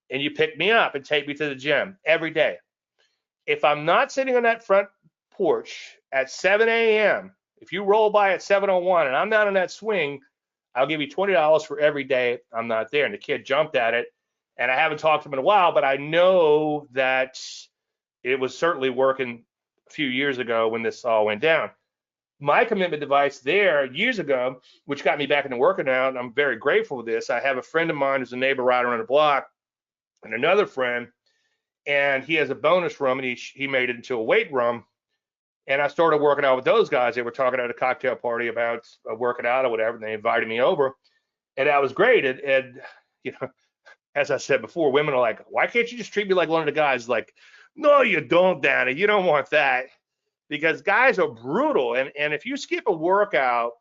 and you pick me up and take me to the gym every day. If I'm not sitting on that front porch at 7 a.m., if you roll by at 7:01 and I'm not on that swing, I'll give you $20 for every day I'm not there. And the kid jumped at it, and I haven't talked to him in a while, but I know that it was certainly working a few years ago when this all went down. My commitment device there years ago, which got me back into working out, and I'm very grateful for this. I have a friend of mine who's a neighbor right around the block, and another friend, and he has a bonus room, and he made it into a weight room. And I started working out with those guys. They were talking at a cocktail party about working out or whatever, and they invited me over, and that was great. And as I said before, women are like, why can't you just treat me like one of the guys? Like, no, you don't, Danny. You don't want that, because guys are brutal. And if you skip a workout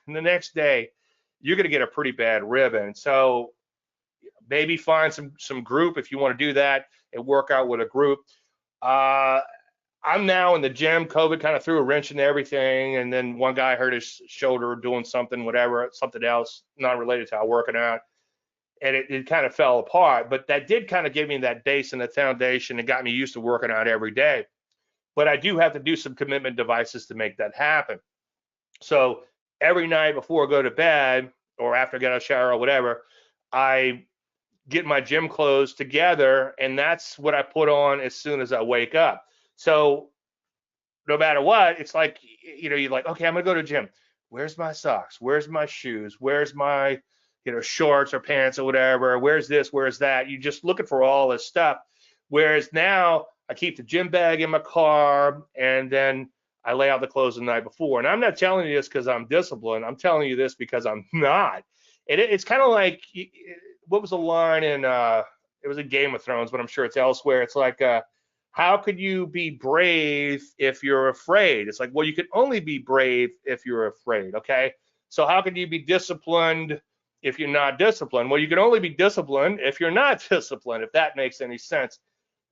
the next day, you're going to get a pretty bad ribbon. So maybe find some group if you want to do that and work out with a group. I'm now in the gym. COVID kind of threw a wrench into everything. And then one guy hurt his shoulder doing something, whatever, something else, not related to how working out. And it kind of fell apart. But that did kind of give me that base and the foundation and got me used to working out every day. But I do have to do some commitment devices to make that happen. So every night before I go to bed or after I get out of the shower or whatever, I get my gym clothes together, and that's what I put on as soon as I wake up. So no matter what, it's like, you're like, okay, I'm gonna go to the gym. Where's my socks? Where's my shoes? Where's my, shorts or pants or whatever? Where's this? Where's that? You're just looking for all this stuff. Whereas now I keep the gym bag in my car, and then I lay out the clothes the night before. And I'm not telling you this because I'm disciplined. I'm telling you this because I'm not. It's kind of like, what was the line in, it was in Game of Thrones, but I'm sure it's elsewhere. It's like, how could you be brave if you're afraid? It's like, well, you can only be brave if you're afraid, okay? So how can you be disciplined if you're not disciplined? Well, you can only be disciplined if you're not disciplined, if that makes any sense.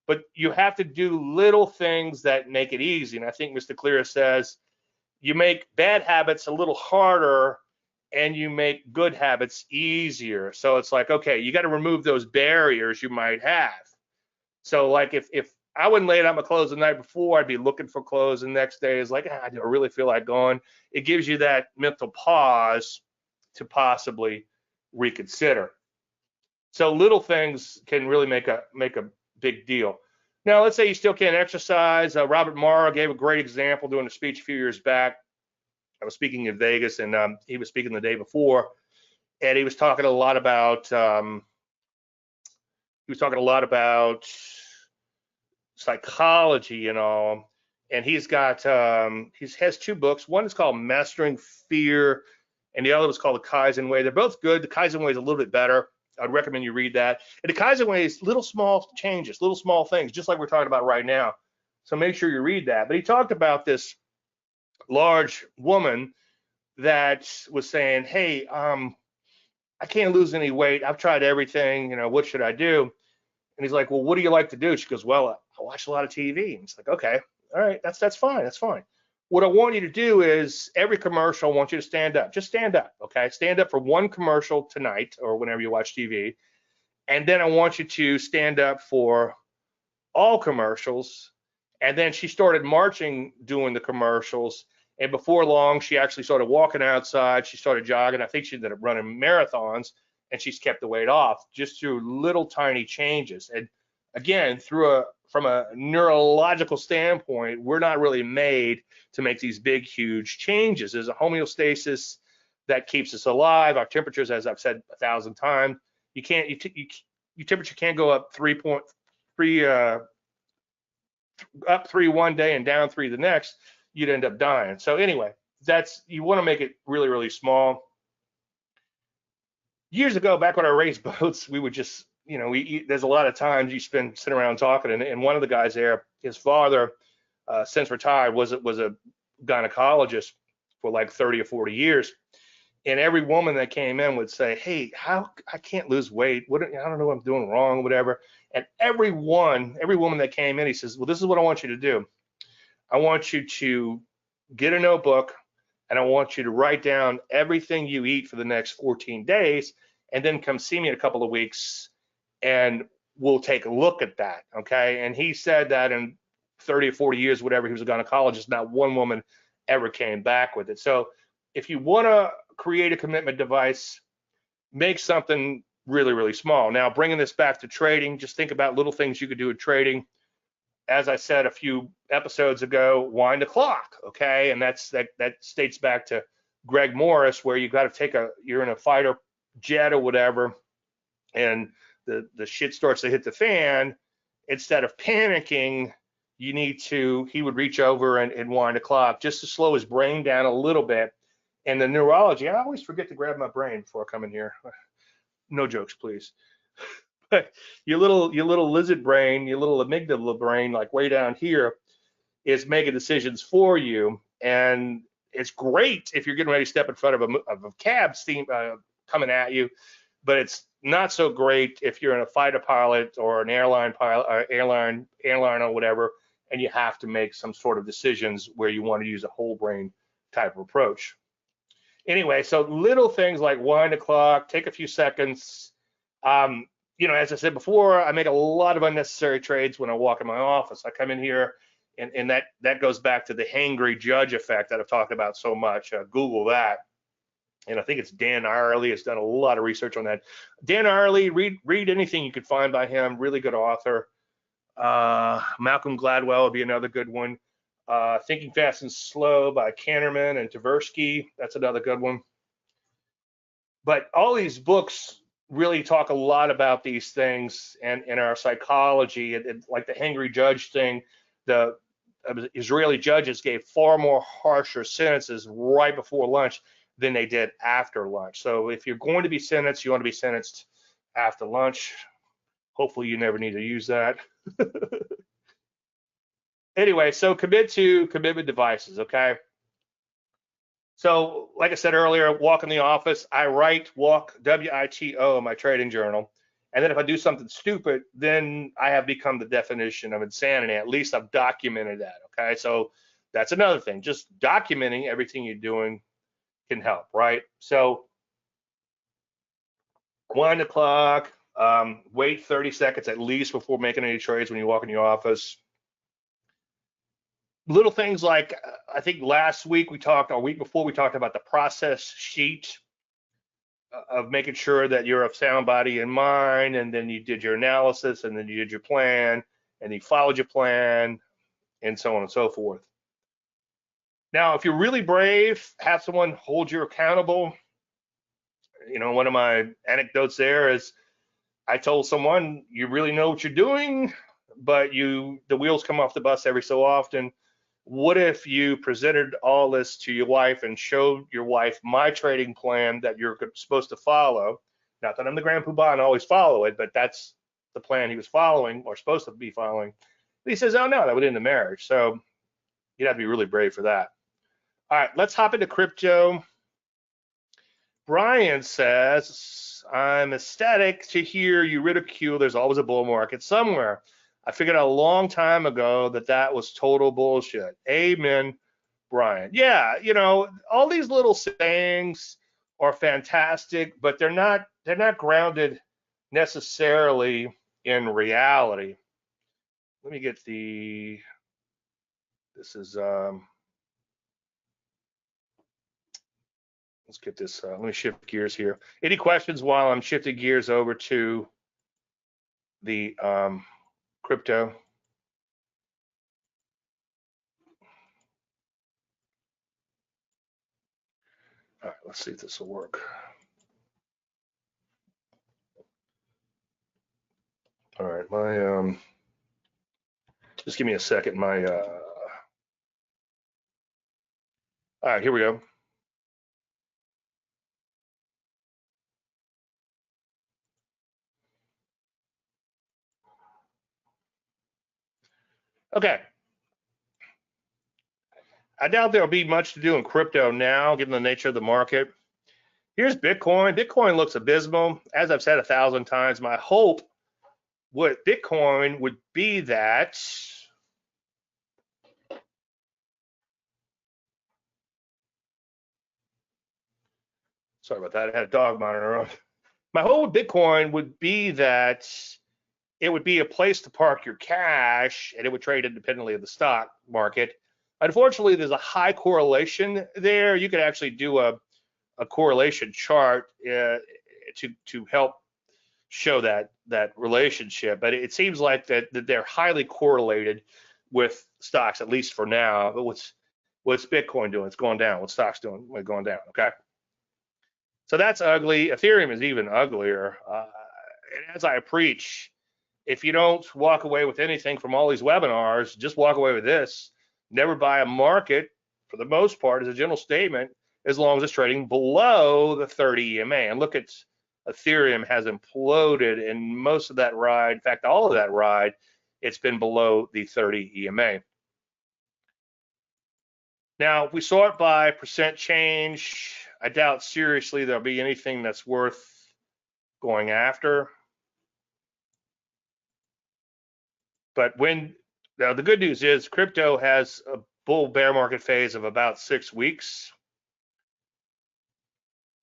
But you have to do little things that make it easy. And I think Mr. Clear says you make bad habits a little harder and you make good habits easier. So it's like, okay, you got to remove those barriers you might have. So like if I wouldn't lay out my clothes the night before, I'd be looking for clothes the next day. It's like, I don't really feel like going. It gives you that mental pause to possibly reconsider. So little things can really make a big deal. Now, let's say you still can't exercise. Robert Morrow gave a great example doing a speech a few years back. I was speaking in Vegas, and he was speaking the day before, and he was talking a lot about psychology and all. And he's got he has two books. One is called Mastering Fear, and the other was called The Kaizen Way. They're both good. The Kaizen Way is a little bit better. I'd recommend you read that. And the Kaizen Way is little small changes, little small things, just like we're talking about right now. So make sure you read that. But he talked about this large woman that was saying, hey, I can't lose any weight. I've tried everything. What should I do? And he's like, well, what do you like to do? She goes, well, I watch a lot of TV. And he's like, okay, all right, that's fine. That's fine. What I want you to do is every commercial, I want you to stand up. Just stand up, okay? Stand up for one commercial tonight or whenever you watch TV. And then I want you to stand up for all commercials. And then she started marching doing the commercials. And before long, she actually started walking outside. She started jogging. I think she ended up running marathons, and she's kept the weight off just through little tiny changes. And again, from a neurological standpoint, we're not really made to make these big, huge changes. There's a homeostasis that keeps us alive. Our temperatures, as I've said 1,000 times, your temperature can't go up 3.3 up 3 one day and down 3 the next. You'd end up dying. So anyway, you want to make it really, really small. Years ago, back when I raced boats, we would just, there's a lot of times you spend sitting around talking, and one of the guys there, his father, since retired, was a gynecologist for like 30 or 40 years. And every woman that came in would say, "Hey, how I can't lose weight? I don't know what I'm doing wrong, whatever." And every woman that came in, he says, "Well, this is what I want you to do. I want you to get a notebook, and I want you to write down everything you eat for the next 14 days, and then come see me in a couple of weeks, and we'll take a look at that." Okay. And he said that in 30 or 40 years, whatever, he was a gynecologist, not one woman ever came back with it. So if you want to create a commitment device, make something really, really small. Now, bringing this back to trading, just think about little things you could do with trading. As I said a few episodes ago, wind the clock, okay? And that states back to Greg Morris, where you got to you're in a fighter jet or whatever, and the shit starts to hit the fan. Instead of panicking, he would reach over and wind the clock just to slow his brain down a little bit. And the neurology, I always forget to grab my brain before I come in here. No jokes, please. But your little lizard brain, your little amygdala brain, like way down here, is making decisions for you. And it's great if you're getting ready to step in front of a cab coming at you, but it's not so great if you're in a fighter pilot or an airline pilot, or airline or whatever, and you have to make some sort of decisions where you want to use a whole brain type of approach. Anyway, so little things like wind the clock, take a few seconds. As I said before, I make a lot of unnecessary trades when I walk in my office. I come in here, and that goes back to the hangry judge effect that I've talked about so much. Google that. And I think it's Dan Ariely has done a lot of research on that. Dan Ariely, read anything you could find by him. Really good author. Malcolm Gladwell would be another good one. Thinking Fast and Slow by Kahneman and Tversky. That's another good one. But all these books really talk a lot about these things and our psychology. Like the hangry judge thing, the Israeli judges gave far more harsher sentences right before lunch than they did after lunch. So if you're going to be sentenced, you want to be sentenced after lunch. Hopefully you never need to use that. Anyway, so commitment devices, okay? So like I said earlier, walk in the office, I write walk, W-I-T-O, in my trading journal. And then if I do something stupid, then I have become the definition of insanity. At least I've documented that, okay? So that's another thing. Just documenting everything you're doing can help, right? So wind the clock, wait 30 seconds at least before making any trades when you walk in your office. Little things like, I think last week or week before, we talked about the process sheet of making sure that you're of sound body and mind, and then you did your analysis, and then you did your plan, and you followed your plan, and so on and so forth. Now, if you're really brave, have someone hold you accountable. One of my anecdotes there is I told someone, you really know what you're doing, but the wheels come off the bus every so often. What if you presented all this to your wife and showed your wife my trading plan that you're supposed to follow? Not that I'm the grand poobah and always follow it, but that's the plan he was following or supposed to be following. But he says, oh no, that would end the marriage. So you'd have to be really brave for that. All right, let's hop into crypto. Brian says, I'm ecstatic to hear you ridicule there's always a bull market somewhere. I figured out a long time ago that was total bullshit. Amen, Brian. Yeah, all these little sayings are fantastic, but they're not grounded necessarily in reality. Let me get this is let's get this. Let me shift gears here. Any questions while I'm shifting gears over to the crypto? All right, let's see if this will work. All right, my just give me a second. My all right, here we go. Okay. I doubt there'll be much to do in crypto now, given the nature of the market. Here's Bitcoin. Bitcoin looks abysmal. As I've said 1,000 times, my hope with Bitcoin would be that sorry about that. I had a dog monitor on. My hope with Bitcoin would be that it would be a place to park your cash and it would trade independently of the stock market. Unfortunately, there's a high correlation there. You could actually do a correlation chart to help show that relationship, but it seems like that they're highly correlated with stocks, at least for now. But what's Bitcoin doing? It's going down. What's stocks doing? It's going down. Okay, so that's ugly. Ethereum is even uglier. And as I preach, if you don't walk away with anything from all these webinars, just walk away with this. Never buy a market, for the most part, as a general statement, as long as it's trading below the 30 EMA. And look at Ethereum has imploded, and most of that ride, in fact, all of that ride, it's been below the 30 EMA. Now, if we sort by percent change, I doubt seriously there'll be anything that's worth going after. But now the good news is crypto has a bull bear market phase of about 6 weeks.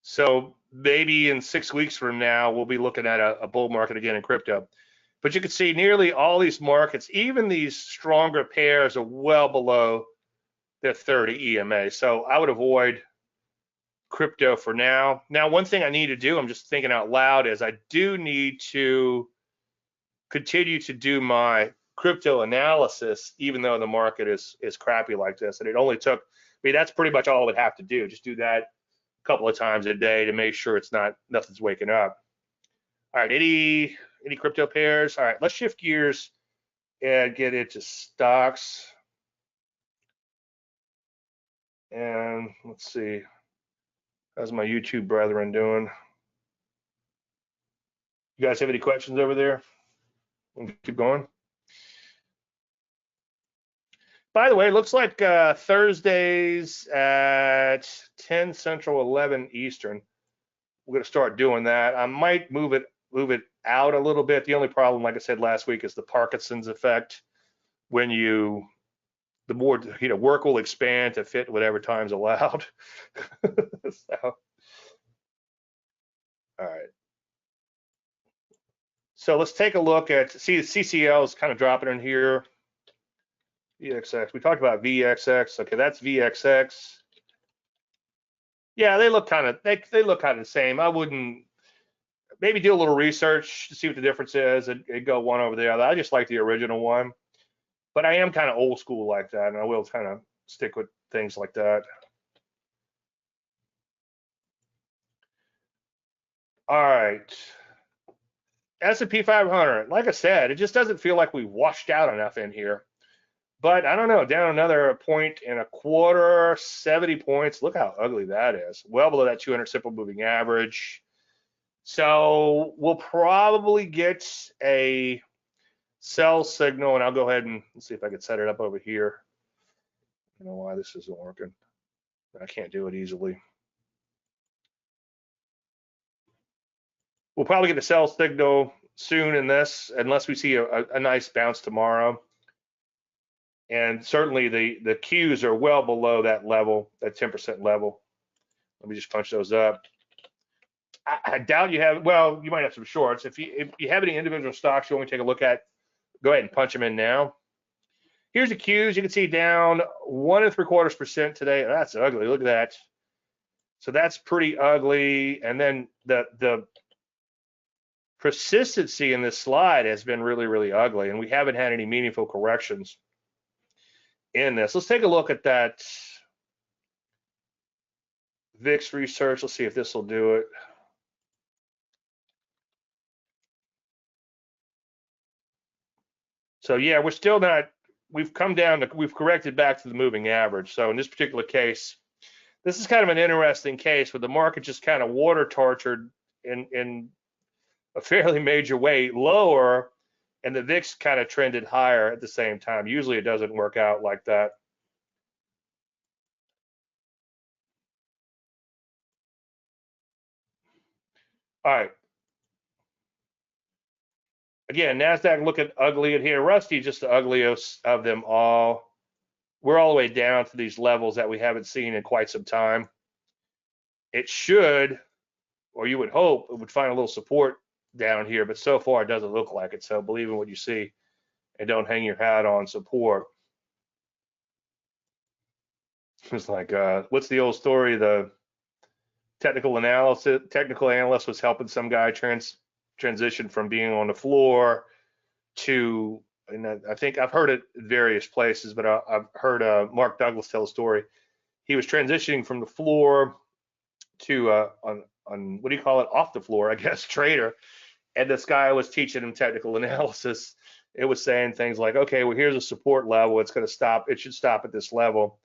So maybe in 6 weeks from now, we'll be looking at a bull market again in crypto. But you can see nearly all these markets, even these stronger pairs, are well below their 30 EMA. So I would avoid crypto for now. Now, one thing I need to do, I'm just thinking out loud, is I do need to continue to do my crypto analysis, even though the market is crappy like this. And it only took, I mean, that's pretty much all I would have to do. Just do that a couple of times a day to make sure it's nothing's waking up. All right, any crypto pairs? All right, let's shift gears and get into stocks. And let's see, how's my YouTube brethren doing? You guys have any questions over there? We'll keep going. By the way, it looks like Thursdays at 10 Central, 11 Eastern. We're going to start doing that. I might move it out a little bit. The only problem, like I said last week, is the Parkinson's effect. When the more, work will expand to fit whatever time's allowed. So, all right. So let's take a look at, see, the CCL is kind of dropping in here. VXX, we talked about VXX. Okay, that's VXX. Yeah, they look kind of they look kind of the same. I wouldn't, maybe do a little research to see what the difference is and go one over the other. I just like the original one, but I am kind of old school like that, and I will kind of stick with things like that. All right, S&P 500. Like I said, it just doesn't feel like we washed out enough in here. But I don't know, down another 1.25, 70 points. Look how ugly that is. Well below that 200 simple moving average. So we'll probably get a sell signal, and I'll go ahead and see if I can set it up over here. I don't know why this isn't working. I can't do it easily. We'll probably get a sell signal soon in this, unless we see a nice bounce tomorrow. And certainly the Qs are well below that level, that 10% level. Let me just punch those up. I doubt you have, well, you might have some shorts. If you have any individual stocks you want me to take a look at, go ahead and punch them in now. Here's the Qs. You can see down 1.75% today. That's ugly. Look at that. So that's pretty ugly. And then the persistency in this slide has been really, really ugly, and we haven't had any meaningful corrections in this. Let's take a look at that VIX research. Let's see if this will do it. So yeah, we're still not, we've come down to, we've corrected back to the moving average. So in this particular case, this is kind of an interesting case where the market just kind of water tortured in a fairly major way lower, and the VIX kind of trended higher at the same time. Usually it doesn't work out like that. All right. Again, NASDAQ looking ugly in here. Rusty, just the ugliest of them all. We're all the way down to these levels that we haven't seen in quite some time. It should, or you would hope, it would find a little support down here, but so far it doesn't look like it. So believe in what you see and don't hang your hat on support. It's like, what's the old story? The technical analyst was helping some guy transition from being on the floor to, and I think I've heard it in various places, but I've heard Mark Douglas tell a story. He was transitioning from the floor to on what do you call it, off the floor, I guess, trader, and this guy was teaching him technical analysis. It was saying things like, okay, well, here's a support level. It's going to stop. It should stop at this level.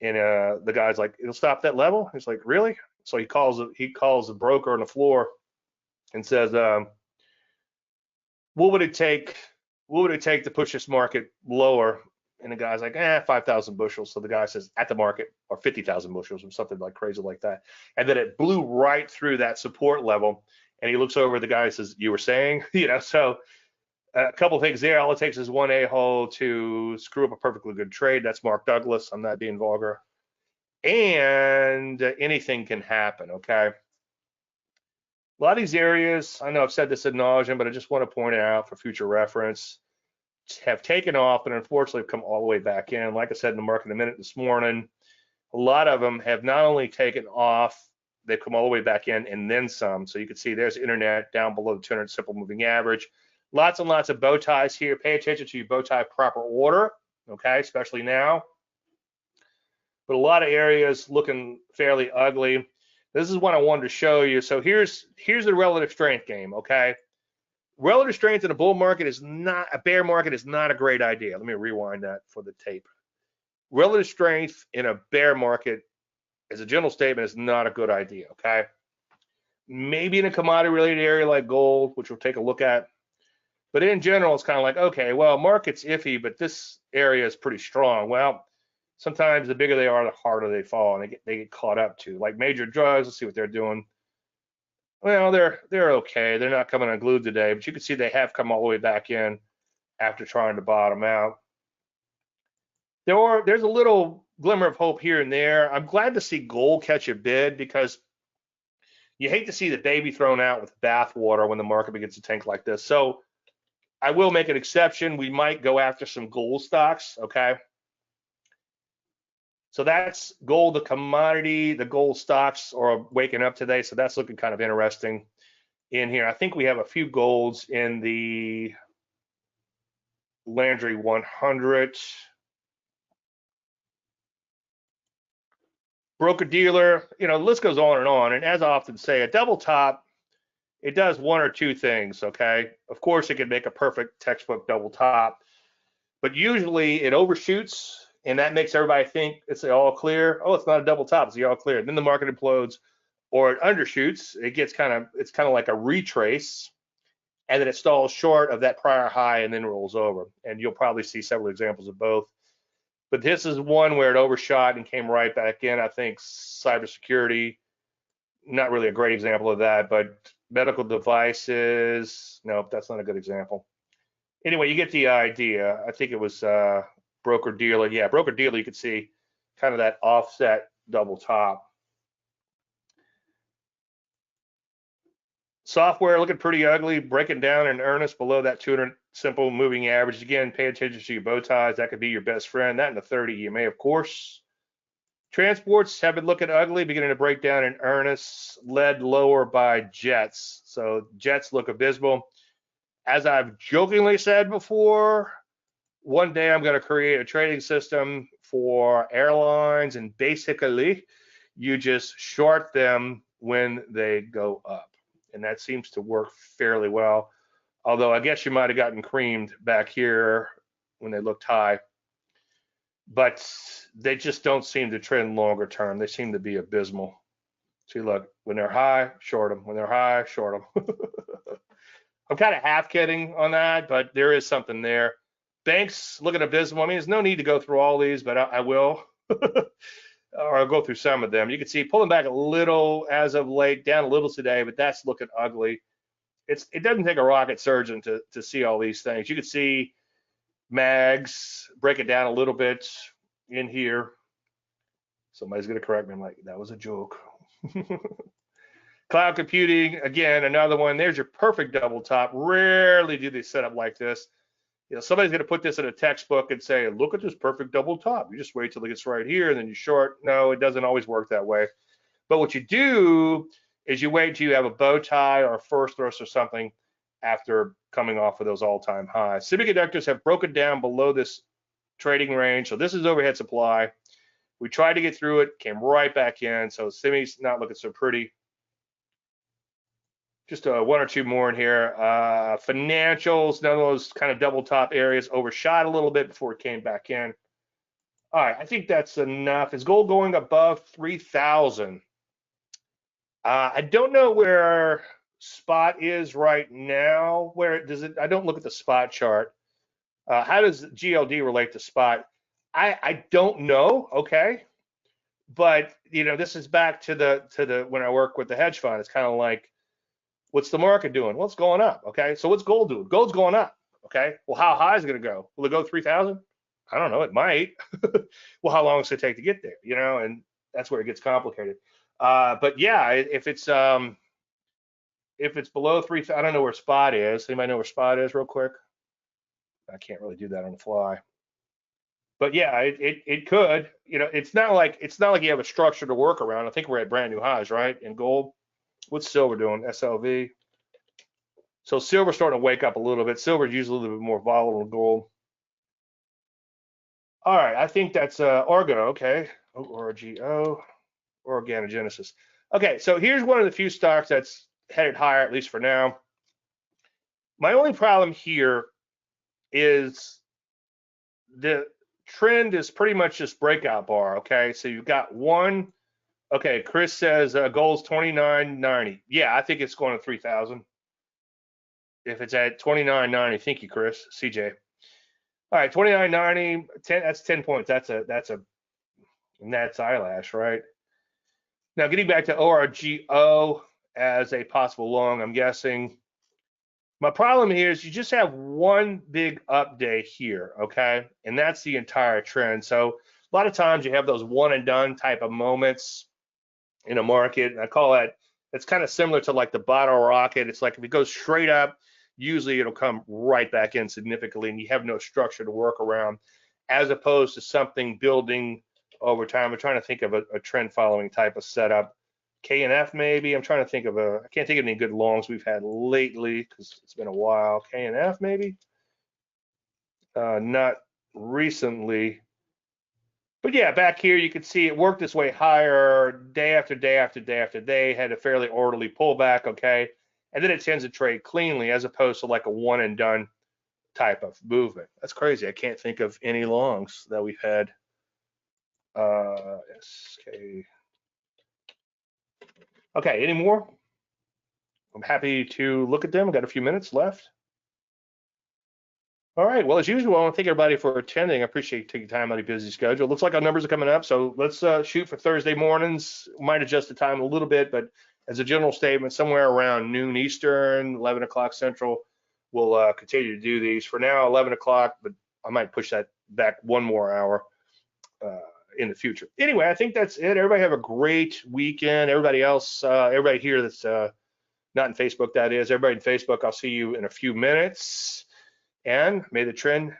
And the guy's like, it'll stop that level? He's like, really? So he calls the broker on the floor and says, what would it take to push this market lower? And the guy's like, 5,000 bushels. So the guy says, at the market, or 50,000 bushels, or something like crazy like that. And then it blew right through that support level. And he looks over at the guy and says, you were saying, so a couple of things there. All it takes is one a-hole to screw up a perfectly good trade. That's Mark Douglas. I'm not being vulgar. And anything can happen, okay? A lot of these areas, I know I've said this ad nauseum, but I just want to point it out for future reference, have taken off and unfortunately have come all the way back in. Like I said in the market in a minute this morning, a lot of them have not only taken off, they've come all the way back in and then some. So you can see there's internet down below the 200 simple moving average. Lots and lots of bow ties here. Pay attention to your bow tie proper order, okay, especially now. But a lot of areas looking fairly ugly. This is what I wanted to show you. So here's the relative strength game, okay? Relative strength in a bull market is not, a bear market is not a great idea. Let me rewind that for the tape. Relative strength in a bear market, as a general statement, is not a good idea, okay? Maybe in a commodity related area like gold, which we'll take a look at. But in general, it's kind of like, okay, well, market's iffy, but this area is pretty strong. Well, sometimes the bigger they are, the harder they fall, and they get caught up to. Like major drugs, let's see what they're doing. Well, they're okay. They're not coming unglued today, but you can see they have come all the way back in after trying to bottom out. There's a little glimmer of hope here and there. I'm glad to see gold catch a bid, because you hate to see the baby thrown out with bathwater when the market begins to tank like this. So I will make an exception. We might go after some gold stocks, okay? So that's gold, the commodity, the gold stocks are waking up today. So that's looking kind of interesting in here. I think we have a few golds in the Landry 100. Broker dealer, the list goes on and on. And as I often say, a double top, it does one or two things, okay? Of course, it can make a perfect textbook double top, but usually it overshoots, and that makes everybody think it's all clear. Oh, it's not a double top, it's the all clear. Then the market implodes, or it undershoots. It's kind of like a retrace, and then it stalls short of that prior high and then rolls over. And you'll probably see several examples of both. But this is one where it overshot and came right back in. I think cybersecurity, not really a great example of that, but medical devices, nope, that's not a good example. Anyway, you get the idea. I think it was broker dealer. Yeah, broker dealer, you could see kind of that offset double top. Software looking pretty ugly, breaking down in earnest below that 200 simple moving average. Again, pay attention to your bow ties. That could be your best friend. That in the 30 EMA, of course. Transports have been looking ugly, beginning to break down in earnest, led lower by jets. So jets look abysmal. As I've jokingly said before, one day I'm going to create a trading system for airlines, and basically you just short them when they go up. And that seems to work fairly well. Although I guess you might have gotten creamed back here when they looked high. But they just don't seem to trend longer term. They seem to be abysmal. See, look, when they're high, short them. When they're high, short them. I'm kind of half kidding on that, but there is something there. Banks looking abysmal. I mean, there's no need to go through all these, but I will. Or I'll go through some of them. You can see pulling back a little as of late, down a little today, but that's looking ugly. It doesn't take a rocket surgeon to see all these things. You can see mags break it down a little bit in here. Somebody's going to correct me. I'm like, that was a joke. Cloud computing, again, another one. There's your perfect double top. Rarely do they set up like this. You know, somebody's going to put this in a textbook and say, look at this perfect double top. You just wait till it gets right here and then you short. No, it doesn't always work that way. But what you do is you wait till you have a bow tie or a first thrust or something after coming off of those all-time highs. Semiconductors have broken down below this trading range. So this is overhead supply. We tried to get through it, came right back in. So semi's not looking so pretty. Just one or two more in here. Financials, none of those kind of double top areas, overshot a little bit before it came back in. All right, I think that's enough. Is gold going above 3,000? I don't know where spot is right now. Where does it? I don't look at the spot chart. How does GLD relate to spot? I don't know. Okay, but you know, this is back to the when I work with the hedge fund. It's kind of like, what's the market doing? Well, it's going up. Okay, so what's gold doing? Gold's going up. Okay, well, how high is it going to go? Will it go 3,000? I don't know. It might. Well, how long does it take to get there? You know, and that's where it gets complicated. But yeah, if it's below 3,000, I don't know where spot is. Anybody know where spot is, real quick? I can't really do that on the fly. But yeah, it could. You know, it's not like you have a structure to work around. I think we're at brand new highs, right? In gold. What's silver doing? SLV. So silver's starting to wake up a little bit. Silver's usually a little bit more volatile than gold. All right, I think that's Orgo. Okay, ORGO, Organogenesis. Okay, so here's one of the few stocks that's headed higher, at least for now. My only problem here is the trend is pretty much just breakout bar. Okay, so you've got one. Okay, Chris says gold's 29.90. Yeah, I think it's going to 3,000. If it's at 29.90, thank you, Chris. CJ. All right, 29.90. 10. That's 10 points. That's eyelash, right? Now getting back to ORGO as a possible long, I'm guessing. My problem here is you just have one big up day here, okay? And that's the entire trend. So a lot of times you have those one and done type of moments in a market. And I call that, it's kind of similar to like the bottle rocket. It's like if it goes straight up, usually it'll come right back in significantly and you have no structure to work around, as opposed to something building over time. I'm trying to think of a trend following type of setup. KNF maybe. I'm trying to think of I can't think of any good longs we've had lately because it's been a while. KNF maybe. Not recently. But yeah, back here you can see it worked its way higher day after day after day after day, had a fairly orderly pullback, okay? And then it tends to trade cleanly as opposed to like a one and done type of movement. That's crazy. I can't think of any longs that we've had. SK. Okay, any more? I'm happy to look at them. I've got a few minutes left. All right, well, as usual, I want to thank everybody for attending. I appreciate you taking time out of your busy schedule. Looks like our numbers are coming up, so let's shoot for Thursday mornings. Might adjust the time a little bit, but as a general statement, somewhere around noon Eastern, 11 o'clock Central, we'll continue to do these. For now, 11 o'clock, but I might push that back one more hour in the future. Anyway, I think that's it. Everybody have a great weekend. Everybody else, everybody here that's not in Facebook, that is. Everybody in Facebook, I'll see you in a few minutes. And may the trend